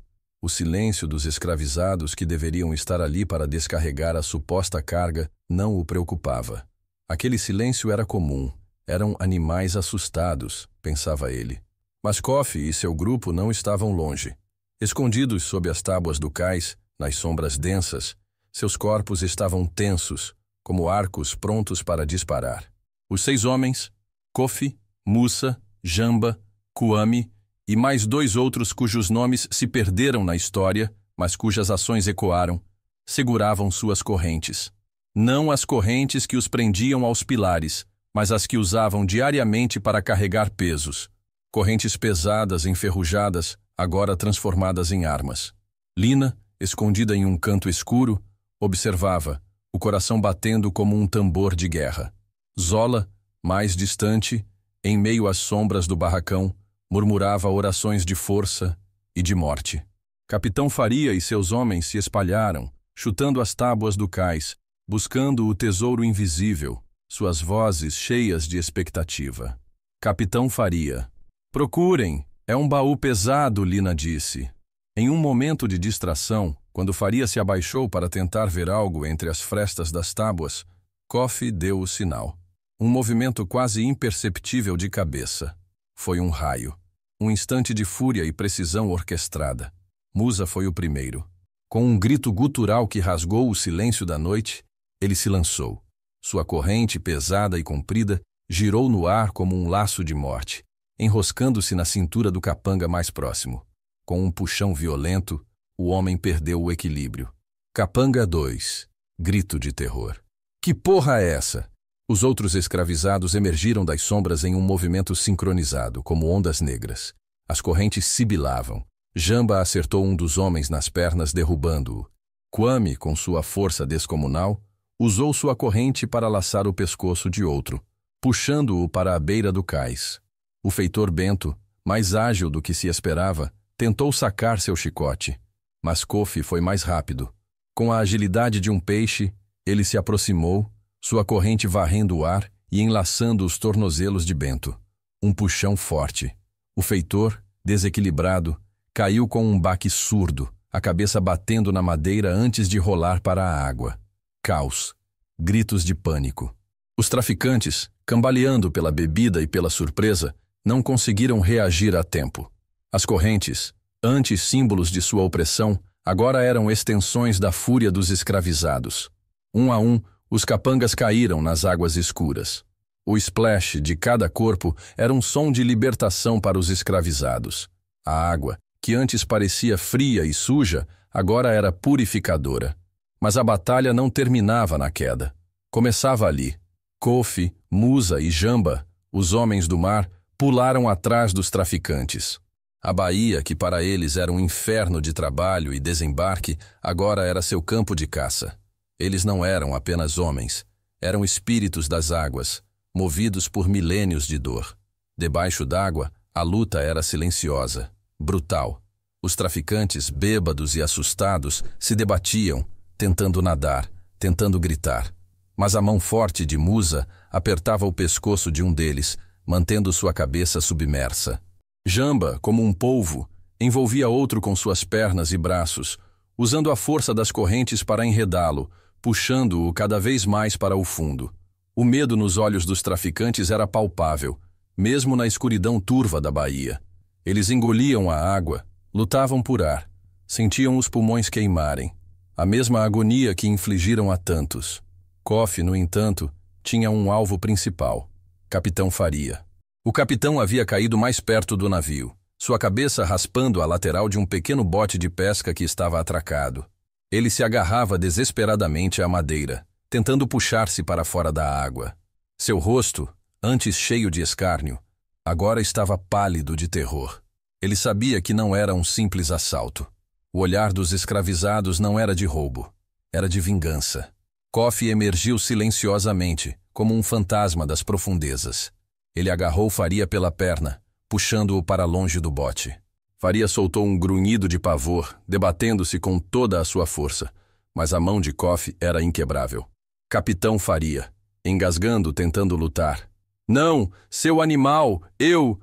O silêncio dos escravizados que deveriam estar ali para descarregar a suposta carga não o preocupava. Aquele silêncio era comum. Eram animais assustados, pensava ele. Mas Coffee e seu grupo não estavam longe. Escondidos sob as tábuas do cais, nas sombras densas, seus corpos estavam tensos, como arcos prontos para disparar. Os 6 homens, Coffee, Musa, Jamba, Kwame e mais 2 outros cujos nomes se perderam na história, mas cujas ações ecoaram, seguravam suas correntes. Não as correntes que os prendiam aos pilares, mas as que usavam diariamente para carregar pesos. Correntes pesadas, enferrujadas, agora transformadas em armas. Lina, escondida em um canto escuro, observava, o coração batendo como um tambor de guerra. Zola, mais distante, em meio às sombras do barracão, murmurava orações de força e de morte. Capitão Faria e seus homens se espalharam, chutando as tábuas do cais, buscando o tesouro invisível, suas vozes cheias de expectativa. Capitão Faria. Procurem, é um baú pesado, Lina disse. Em um momento de distração, quando Faria se abaixou para tentar ver algo entre as frestas das tábuas, Coffee deu o sinal. Um movimento quase imperceptível de cabeça. Foi um raio. Um instante de fúria e precisão orquestrada. Musa foi o primeiro. Com um grito gutural que rasgou o silêncio da noite, ele se lançou. Sua corrente, pesada e comprida, girou no ar como um laço de morte, enroscando-se na cintura do capanga mais próximo. Com um puxão violento, o homem perdeu o equilíbrio. Capanga 2. Grito de terror. Que porra é essa? Os outros escravizados emergiram das sombras em um movimento sincronizado, como ondas negras. As correntes sibilavam. Jamba acertou um dos homens nas pernas, derrubando-o. Kwame, com sua força descomunal, usou sua corrente para laçar o pescoço de outro, puxando-o para a beira do cais. O feitor Bento, mais ágil do que se esperava, tentou sacar seu chicote, mas Coffee foi mais rápido. Com a agilidade de um peixe, ele se aproximou, sua corrente varrendo o ar e enlaçando os tornozelos de Bento. Um puxão forte. O feitor, desequilibrado, caiu com um baque surdo, a cabeça batendo na madeira antes de rolar para a água. Caos. Gritos de pânico. Os traficantes, cambaleando pela bebida e pela surpresa, não conseguiram reagir a tempo. As correntes, antes símbolos de sua opressão, agora eram extensões da fúria dos escravizados. Um a um, os capangas caíram nas águas escuras. O splash de cada corpo era um som de libertação para os escravizados. A água, que antes parecia fria e suja, agora era purificadora. Mas a batalha não terminava na queda. Começava ali. Coffee, Musa e Jamba, os homens do mar, pularam atrás dos traficantes. A baía, que para eles era um inferno de trabalho e desembarque, agora era seu campo de caça. Eles não eram apenas homens, eram espíritos das águas, movidos por milênios de dor. Debaixo d'água, a luta era silenciosa, brutal. Os traficantes, bêbados e assustados, se debatiam, tentando nadar, tentando gritar. Mas a mão forte de Musa apertava o pescoço de um deles, mantendo sua cabeça submersa. Jamba, como um polvo, envolvia outro com suas pernas e braços, usando a força das correntes para enredá-lo, puxando-o cada vez mais para o fundo. O medo nos olhos dos traficantes era palpável, mesmo na escuridão turva da baía. Eles engoliam a água, lutavam por ar, sentiam os pulmões queimarem, a mesma agonia que infligiram a tantos. Coffee, no entanto, tinha um alvo principal: Capitão Faria. O capitão havia caído mais perto do navio, sua cabeça raspando a lateral de um pequeno bote de pesca que estava atracado. Ele se agarrava desesperadamente à madeira, tentando puxar-se para fora da água. Seu rosto, Antes cheio de escárnio, agora estava pálido de terror. Ele sabia que não era um simples assalto. O olhar dos escravizados não era de roubo, era de vingança. Coffee emergiu silenciosamente, como um fantasma das profundezas. Ele agarrou Faria pela perna, puxando-o para longe do bote. Faria soltou um grunhido de pavor, debatendo-se com toda a sua força, mas a mão de Coffee era inquebrável. Capitão Faria, engasgando, tentando lutar. Não, seu animal, eu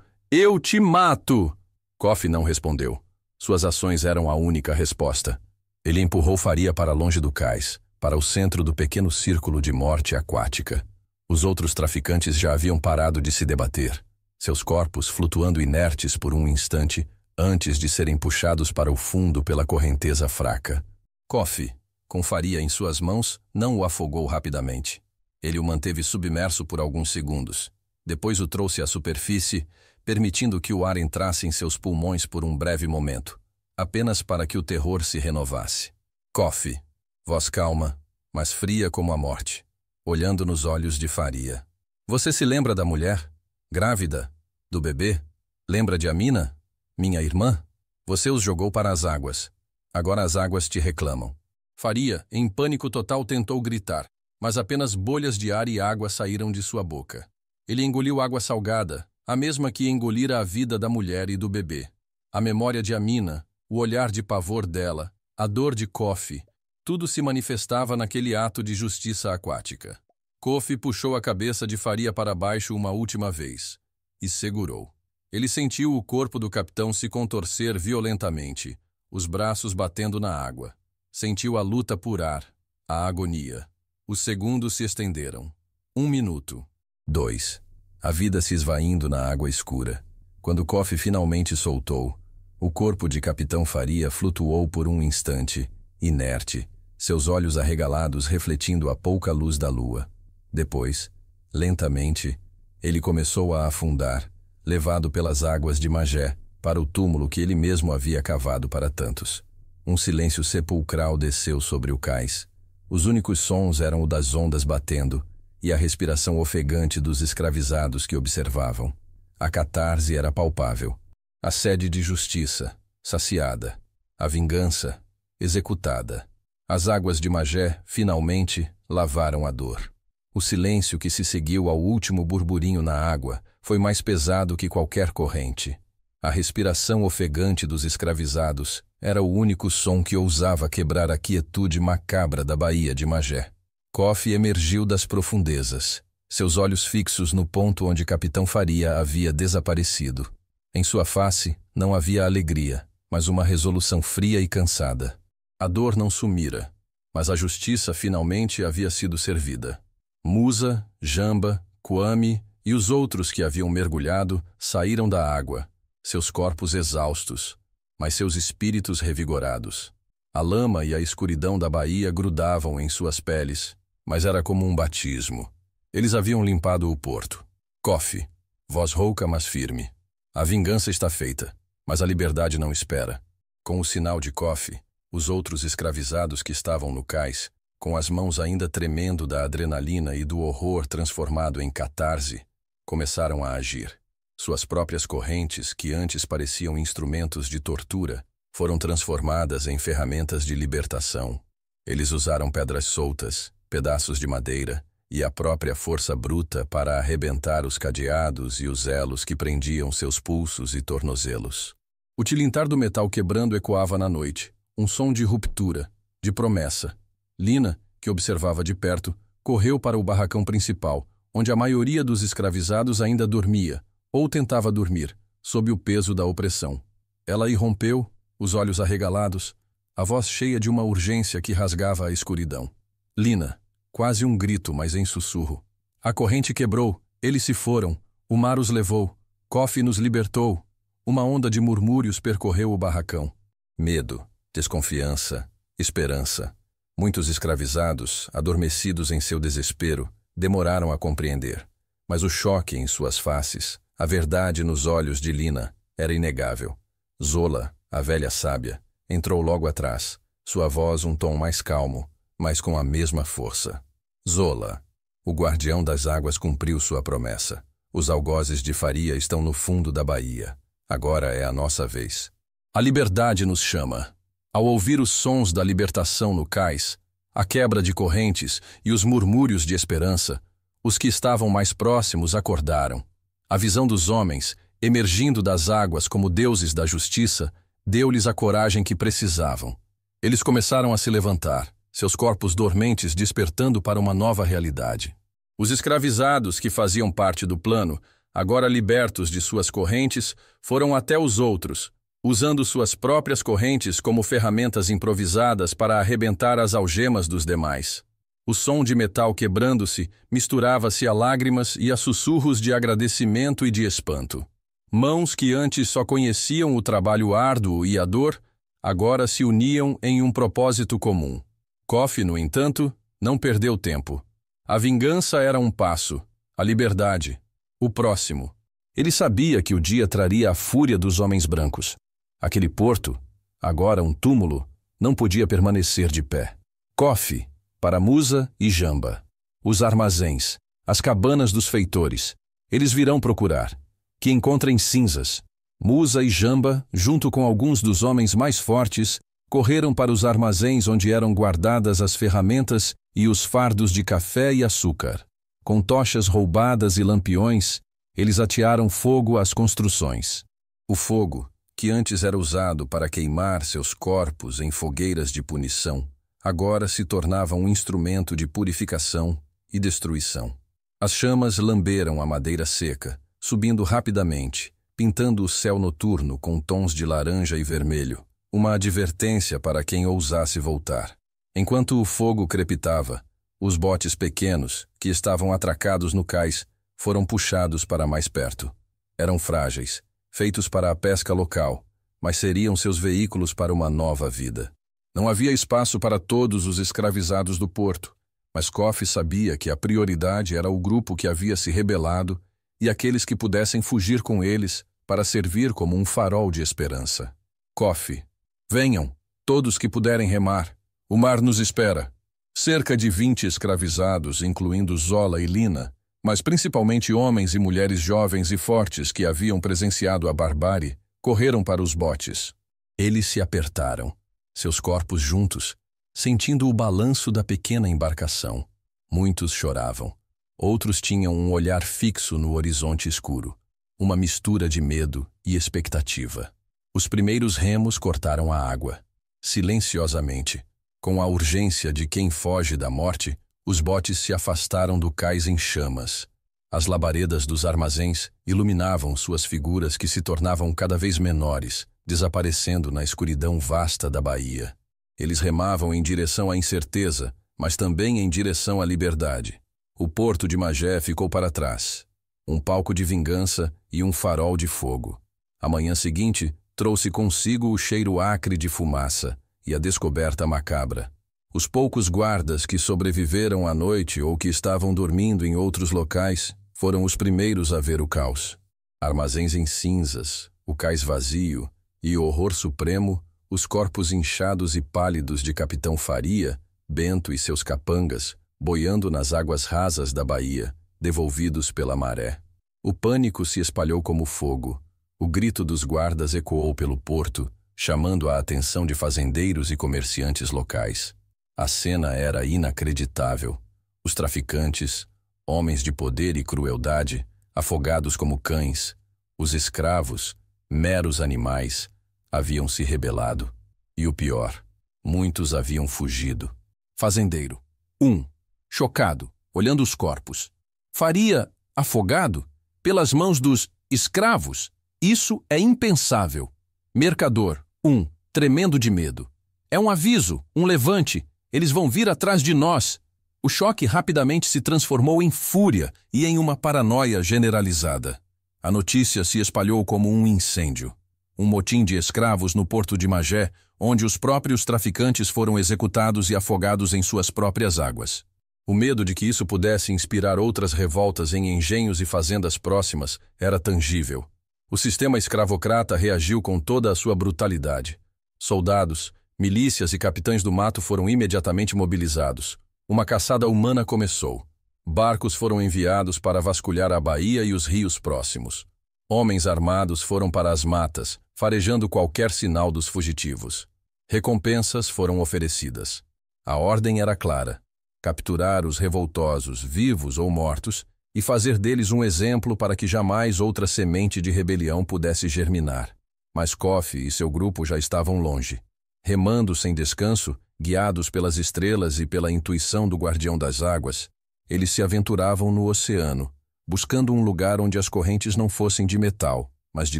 te mato! Coffee não respondeu. Suas ações eram a única resposta. Ele empurrou Faria para longe do cais, para o centro do pequeno círculo de morte aquática. Os outros traficantes já haviam parado de se debater, seus corpos flutuando inertes por um instante antes de serem puxados para o fundo pela correnteza fraca. Coffee, com Faria em suas mãos, não o afogou rapidamente. Ele o manteve submerso por alguns segundos. Depois o trouxe à superfície, permitindo que o ar entrasse em seus pulmões por um breve momento, apenas para que o terror se renovasse. Coffee, voz calma, mas fria como a morte, olhando nos olhos de Faria. Você se lembra da mulher? Grávida? Do bebê? Lembra de Amina? Minha irmã? Você os jogou para as águas. Agora as águas te reclamam. Faria, em pânico total, tentou gritar, mas apenas bolhas de ar e água saíram de sua boca. Ele engoliu água salgada, a mesma que engolira a vida da mulher e do bebê. A memória de Amina, o olhar de pavor dela, a dor de Coffee, tudo se manifestava naquele ato de justiça aquática. Coffee puxou a cabeça de Faria para baixo uma última vez e segurou. Ele sentiu o corpo do capitão se contorcer violentamente, os braços batendo na água. Sentiu a luta por ar, a agonia. Os segundos se estenderam. 1 minuto. 2. A vida se esvaindo na água escura. Quando Coffee finalmente soltou, o corpo de Capitão Faria flutuou por um instante, inerte, seus olhos arregalados refletindo a pouca luz da lua. Depois, lentamente, ele começou a afundar, levado pelas águas de Magé, para o túmulo que ele mesmo havia cavado para tantos. Um silêncio sepulcral desceu sobre o cais. Os únicos sons eram o das ondas batendo e a respiração ofegante dos escravizados que observavam. A catarse era palpável. A sede de justiça, saciada. A vingança, executada. As águas de Magé, finalmente, lavaram a dor. O silêncio que se seguiu ao último burburinho na água foi mais pesado que qualquer corrente. A respiração ofegante dos escravizados era o único som que ousava quebrar a quietude macabra da baía de Magé. Coffee emergiu das profundezas, seus olhos fixos no ponto onde Capitão Faria havia desaparecido. Em sua face não havia alegria, mas uma resolução fria e cansada. A dor não sumira, mas a justiça finalmente havia sido servida. Musa, Jamba, Kwame e os outros que haviam mergulhado saíram da água, seus corpos exaustos, mas seus espíritos revigorados. A lama e a escuridão da baía grudavam em suas peles, mas era como um batismo. Eles haviam limpado o porto. Coffee, voz rouca mas firme. A vingança está feita, mas a liberdade não espera. Com o sinal de Coffee, os outros escravizados que estavam no cais, com as mãos ainda tremendo da adrenalina e do horror transformado em catarse, começaram a agir. Suas próprias correntes, que antes pareciam instrumentos de tortura, foram transformadas em ferramentas de libertação. Eles usaram pedras soltas, pedaços de madeira e a própria força bruta para arrebentar os cadeados e os elos que prendiam seus pulsos e tornozelos. O tilintar do metal quebrando ecoava na noite, um som de ruptura, de promessa. Lina, que observava de perto, correu para o barracão principal, onde a maioria dos escravizados ainda dormia, ou tentava dormir, sob o peso da opressão. Ela irrompeu, os olhos arregalados, a voz cheia de uma urgência que rasgava a escuridão. Lina, quase um grito, mas em sussurro. A corrente quebrou, eles se foram, o mar os levou, Coffee nos libertou. Uma onda de murmúrios percorreu o barracão. Medo, desconfiança, esperança. Muitos escravizados, adormecidos em seu desespero, demoraram a compreender. Mas o choque em suas faces, a verdade nos olhos de Lina, era inegável. Zola, a velha sábia, entrou logo atrás, sua voz um tom mais calmo, mas com a mesma força. Zola, o guardião das águas cumpriu sua promessa. Os algozes de faria estão no fundo da baía. Agora é a nossa vez. A liberdade nos chama. Ao ouvir os sons da libertação no cais, a quebra de correntes e os murmúrios de esperança, os que estavam mais próximos acordaram. A visão dos homens, emergindo das águas como deuses da justiça, deu-lhes a coragem que precisavam. Eles começaram a se levantar, seus corpos dormentes despertando para uma nova realidade. Os escravizados que faziam parte do plano, agora libertos de suas correntes, foram até os outros, usando suas próprias correntes como ferramentas improvisadas para arrebentar as algemas dos demais. O som de metal quebrando-se misturava-se a lágrimas e a sussurros de agradecimento e de espanto. Mãos que antes só conheciam o trabalho árduo e a dor, agora se uniam em um propósito comum. Kofi, no entanto, não perdeu tempo. A vingança era um passo, a liberdade, o próximo. Ele sabia que o dia traria a fúria dos homens brancos. Aquele porto, agora um túmulo, não podia permanecer de pé. Kofi, para Musa e Jamba. Os armazéns, as cabanas dos feitores, eles virão procurar. Que encontrem cinzas. Musa e Jamba, junto com alguns dos homens mais fortes, correram para os armazéns onde eram guardadas as ferramentas e os fardos de café e açúcar. Com tochas roubadas e lampiões, eles atearam fogo às construções. O fogo, que antes era usado para queimar seus corpos em fogueiras de punição, agora se tornava um instrumento de purificação e destruição. As chamas lamberam a madeira seca, subindo rapidamente, pintando o céu noturno com tons de laranja e vermelho, uma advertência para quem ousasse voltar. Enquanto o fogo crepitava, os botes pequenos, que estavam atracados no cais, foram puxados para mais perto. Eram frágeis, feitos para a pesca local, mas seriam seus veículos para uma nova vida. Não havia espaço para todos os escravizados do porto, mas Kofi sabia que a prioridade era o grupo que havia se rebelado e aqueles que pudessem fugir com eles para servir como um farol de esperança. Kofi, venham, todos que puderem remar. O mar nos espera. Cerca de 20 escravizados, incluindo Zola e Lina, mas principalmente homens e mulheres jovens e fortes que haviam presenciado a barbárie, correram para os botes. Eles se apertaram, seus corpos juntos, sentindo o balanço da pequena embarcação. Muitos choravam. Outros tinham um olhar fixo no horizonte escuro, uma mistura de medo e expectativa. Os primeiros remos cortaram a água. Silenciosamente, com a urgência de quem foge da morte, os botes se afastaram do cais em chamas. As labaredas dos armazéns iluminavam suas figuras que se tornavam cada vez menores, desaparecendo na escuridão vasta da baía. Eles remavam em direção à incerteza, mas também em direção à liberdade. O porto de Magé ficou para trás, um palco de vingança e um farol de fogo. A manhã seguinte trouxe consigo o cheiro acre de fumaça e a descoberta macabra. Os poucos guardas que sobreviveram à noite ou que estavam dormindo em outros locais foram os primeiros a ver o caos. Armazéns em cinzas, o cais vazio e, horror supremo, os corpos inchados e pálidos de Capitão Faria, Bento e seus capangas, boiando nas águas rasas da baía, devolvidos pela maré. O pânico se espalhou como fogo. O grito dos guardas ecoou pelo porto, chamando a atenção de fazendeiros e comerciantes locais. A cena era inacreditável. Os traficantes, homens de poder e crueldade, afogados como cães, os escravos, meros animais, haviam se rebelado. E o pior, muitos haviam fugido. Fazendeiro. 1. Chocado, olhando os corpos. Faria afogado? Pelas mãos dos escravos? Isso é impensável. Mercador. 1. Tremendo de medo. É um aviso, um levante. Eles vão vir atrás de nós. O choque rapidamente se transformou em fúria e em uma paranoia generalizada. A notícia se espalhou como um incêndio. Um motim de escravos no porto de Magé, onde os próprios traficantes foram executados e afogados em suas próprias águas. O medo de que isso pudesse inspirar outras revoltas em engenhos e fazendas próximas era tangível. O sistema escravocrata reagiu com toda a sua brutalidade. Soldados, milícias e capitães do mato foram imediatamente mobilizados. Uma caçada humana começou. Barcos foram enviados para vasculhar a baía e os rios próximos. Homens armados foram para as matas, farejando qualquer sinal dos fugitivos. Recompensas foram oferecidas. A ordem era clara: capturar os revoltosos, vivos ou mortos, e fazer deles um exemplo para que jamais outra semente de rebelião pudesse germinar. Mas Coffee e seu grupo já estavam longe. Remando sem descanso, guiados pelas estrelas e pela intuição do guardião das águas, eles se aventuravam no oceano, buscando um lugar onde as correntes não fossem de metal, mas de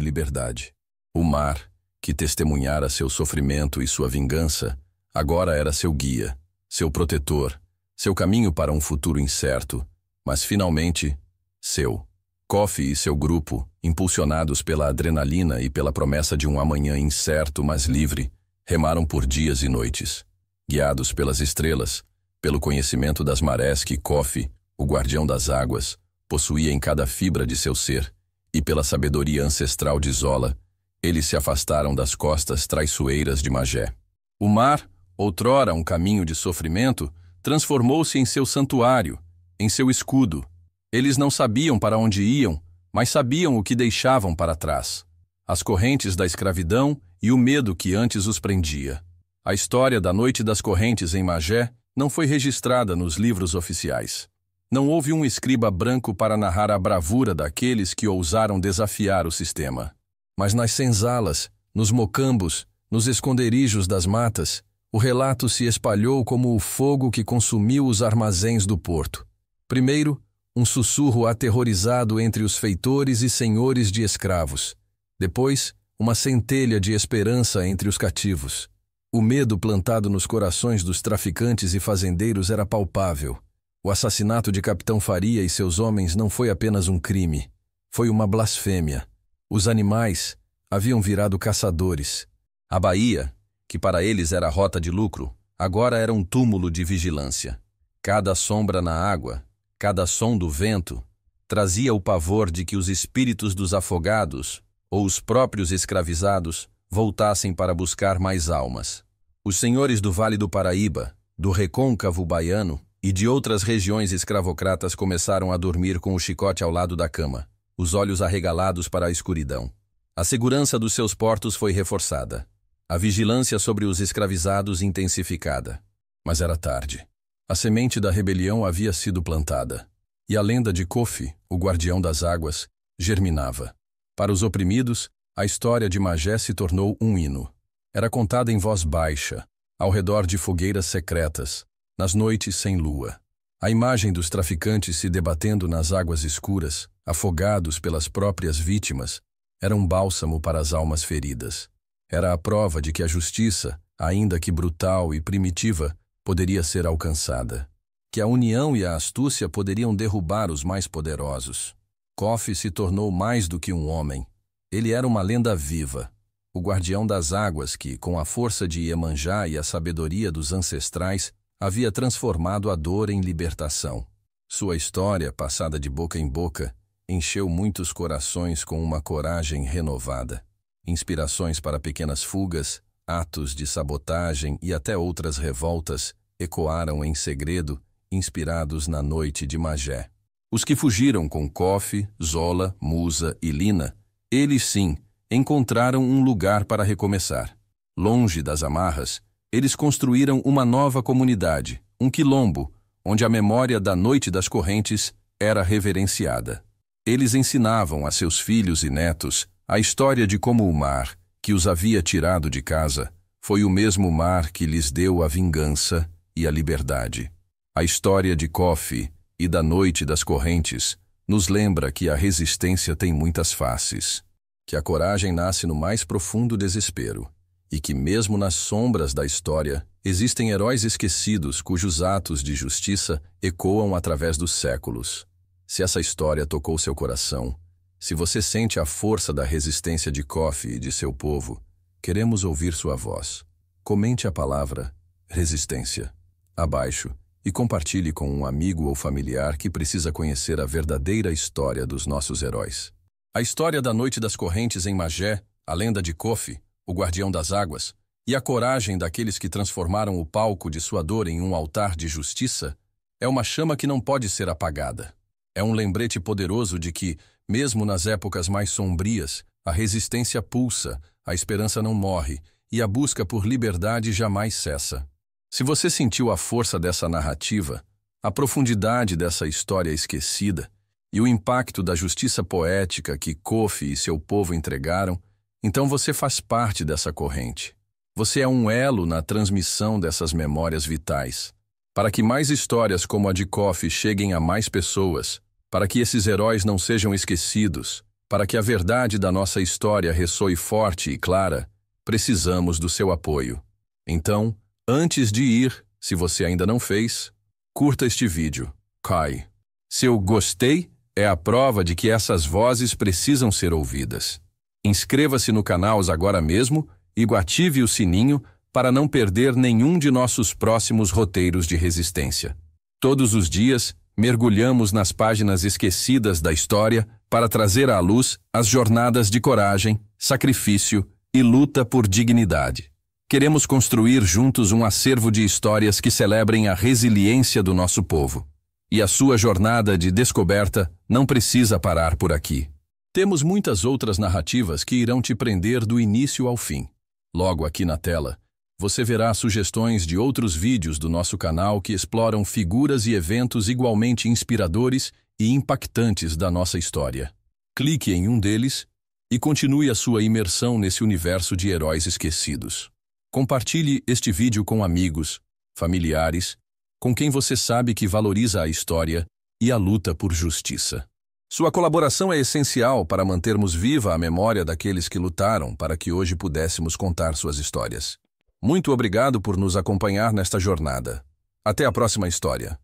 liberdade. O mar, que testemunhara seu sofrimento e sua vingança, agora era seu guia, seu protetor, seu caminho para um futuro incerto, mas finalmente, seu. Coffee e seu grupo, impulsionados pela adrenalina e pela promessa de um amanhã incerto, mas livre, remaram por dias e noites. Guiados pelas estrelas, pelo conhecimento das marés que Coffee, o guardião das águas, possuía em cada fibra de seu ser, e pela sabedoria ancestral de Zola, eles se afastaram das costas traiçoeiras de Magé. O mar, outrora um caminho de sofrimento, transformou-se em seu santuário, em seu escudo. Eles não sabiam para onde iam, mas sabiam o que deixavam para trás: as correntes da escravidão e o medo que antes os prendia. A história da Noite das Correntes em Magé não foi registrada nos livros oficiais. Não houve um escriba branco para narrar a bravura daqueles que ousaram desafiar o sistema. Mas nas senzalas, nos mocambos, nos esconderijos das matas, o relato se espalhou como o fogo que consumiu os armazéns do porto. Primeiro, um sussurro aterrorizado entre os feitores e senhores de escravos. Depois, uma centelha de esperança entre os cativos. O medo plantado nos corações dos traficantes e fazendeiros era palpável. O assassinato de Capitão Faria e seus homens não foi apenas um crime. Foi uma blasfêmia. Os animais haviam virado caçadores. A baía, que para eles era rota de lucro, agora era um túmulo de vigilância. Cada sombra na água, cada som do vento, trazia o pavor de que os espíritos dos afogados, ou os próprios escravizados, voltassem para buscar mais almas. Os senhores do Vale do Paraíba, do Recôncavo Baiano e de outras regiões escravocratas começaram a dormir com o chicote ao lado da cama, os olhos arregalados para a escuridão. A segurança dos seus portos foi reforçada. A vigilância sobre os escravizados intensificada. Mas era tarde. A semente da rebelião havia sido plantada. E a lenda de Coffee, o guardião das águas, germinava. Para os oprimidos, a história de Magé se tornou um hino. Era contada em voz baixa, ao redor de fogueiras secretas, nas noites sem lua. A imagem dos traficantes se debatendo nas águas escuras, afogados pelas próprias vítimas, era um bálsamo para as almas feridas. Era a prova de que a justiça, ainda que brutal e primitiva, poderia ser alcançada. Que a união e a astúcia poderiam derrubar os mais poderosos. Coffee se tornou mais do que um homem. Ele era uma lenda viva, o guardião das águas que, com a força de Iemanjá e a sabedoria dos ancestrais, havia transformado a dor em libertação. Sua história, passada de boca em boca, encheu muitos corações com uma coragem renovada. Inspirações para pequenas fugas, atos de sabotagem e até outras revoltas ecoaram em segredo, inspirados na noite de Magé. Os que fugiram com Coffee, Zola, Musa e Lina, eles sim, encontraram um lugar para recomeçar. Longe das amarras, eles construíram uma nova comunidade, um quilombo, onde a memória da Noite das Correntes era reverenciada. Eles ensinavam a seus filhos e netos a história de como o mar, que os havia tirado de casa, foi o mesmo mar que lhes deu a vingança e a liberdade. A história de Coffee e da Noite das Correntes nos lembra que a resistência tem muitas faces, que a coragem nasce no mais profundo desespero, e que mesmo nas sombras da história existem heróis esquecidos cujos atos de justiça ecoam através dos séculos. Se essa história tocou seu coração, se você sente a força da resistência de Coffee e de seu povo, queremos ouvir sua voz. Comente a palavra resistência abaixo e compartilhe com um amigo ou familiar que precisa conhecer a verdadeira história dos nossos heróis. A história da Noite das Correntes em Magé, a lenda de Coffee, o guardião das águas, e a coragem daqueles que transformaram o palco de sua dor em um altar de justiça, É uma chama que não pode ser apagada. É um lembrete poderoso de que, mesmo nas épocas mais sombrias, a resistência pulsa, a esperança não morre e a busca por liberdade jamais cessa. Se você sentiu a força dessa narrativa, a profundidade dessa história esquecida e o impacto da justiça poética que Kofi e seu povo entregaram, então você faz parte dessa corrente. Você é um elo na transmissão dessas memórias vitais. Para que mais histórias como a de Kofi cheguem a mais pessoas, para que esses heróis não sejam esquecidos, para que a verdade da nossa história ressoe forte e clara, precisamos do seu apoio. Então, antes de ir, se você ainda não fez, curta este vídeo. Kai. Seu gostei é a prova de que essas vozes precisam ser ouvidas. Inscreva-se no canal agora mesmo e ative o sininho para não perder nenhum de nossos próximos roteiros de resistência. Todos os dias, mergulhamos nas páginas esquecidas da história para trazer à luz as jornadas de coragem, sacrifício e luta por dignidade. Queremos construir juntos um acervo de histórias que celebrem a resiliência do nosso povo. E a sua jornada de descoberta não precisa parar por aqui. Temos muitas outras narrativas que irão te prender do início ao fim. Logo aqui na tela, você verá sugestões de outros vídeos do nosso canal que exploram figuras e eventos igualmente inspiradores e impactantes da nossa história. Clique em um deles e continue a sua imersão nesse universo de heróis esquecidos. Compartilhe este vídeo com amigos, familiares, com quem você sabe que valoriza a história e a luta por justiça. Sua colaboração é essencial para mantermos viva a memória daqueles que lutaram para que hoje pudéssemos contar suas histórias. Muito obrigado por nos acompanhar nesta jornada. Até a próxima história.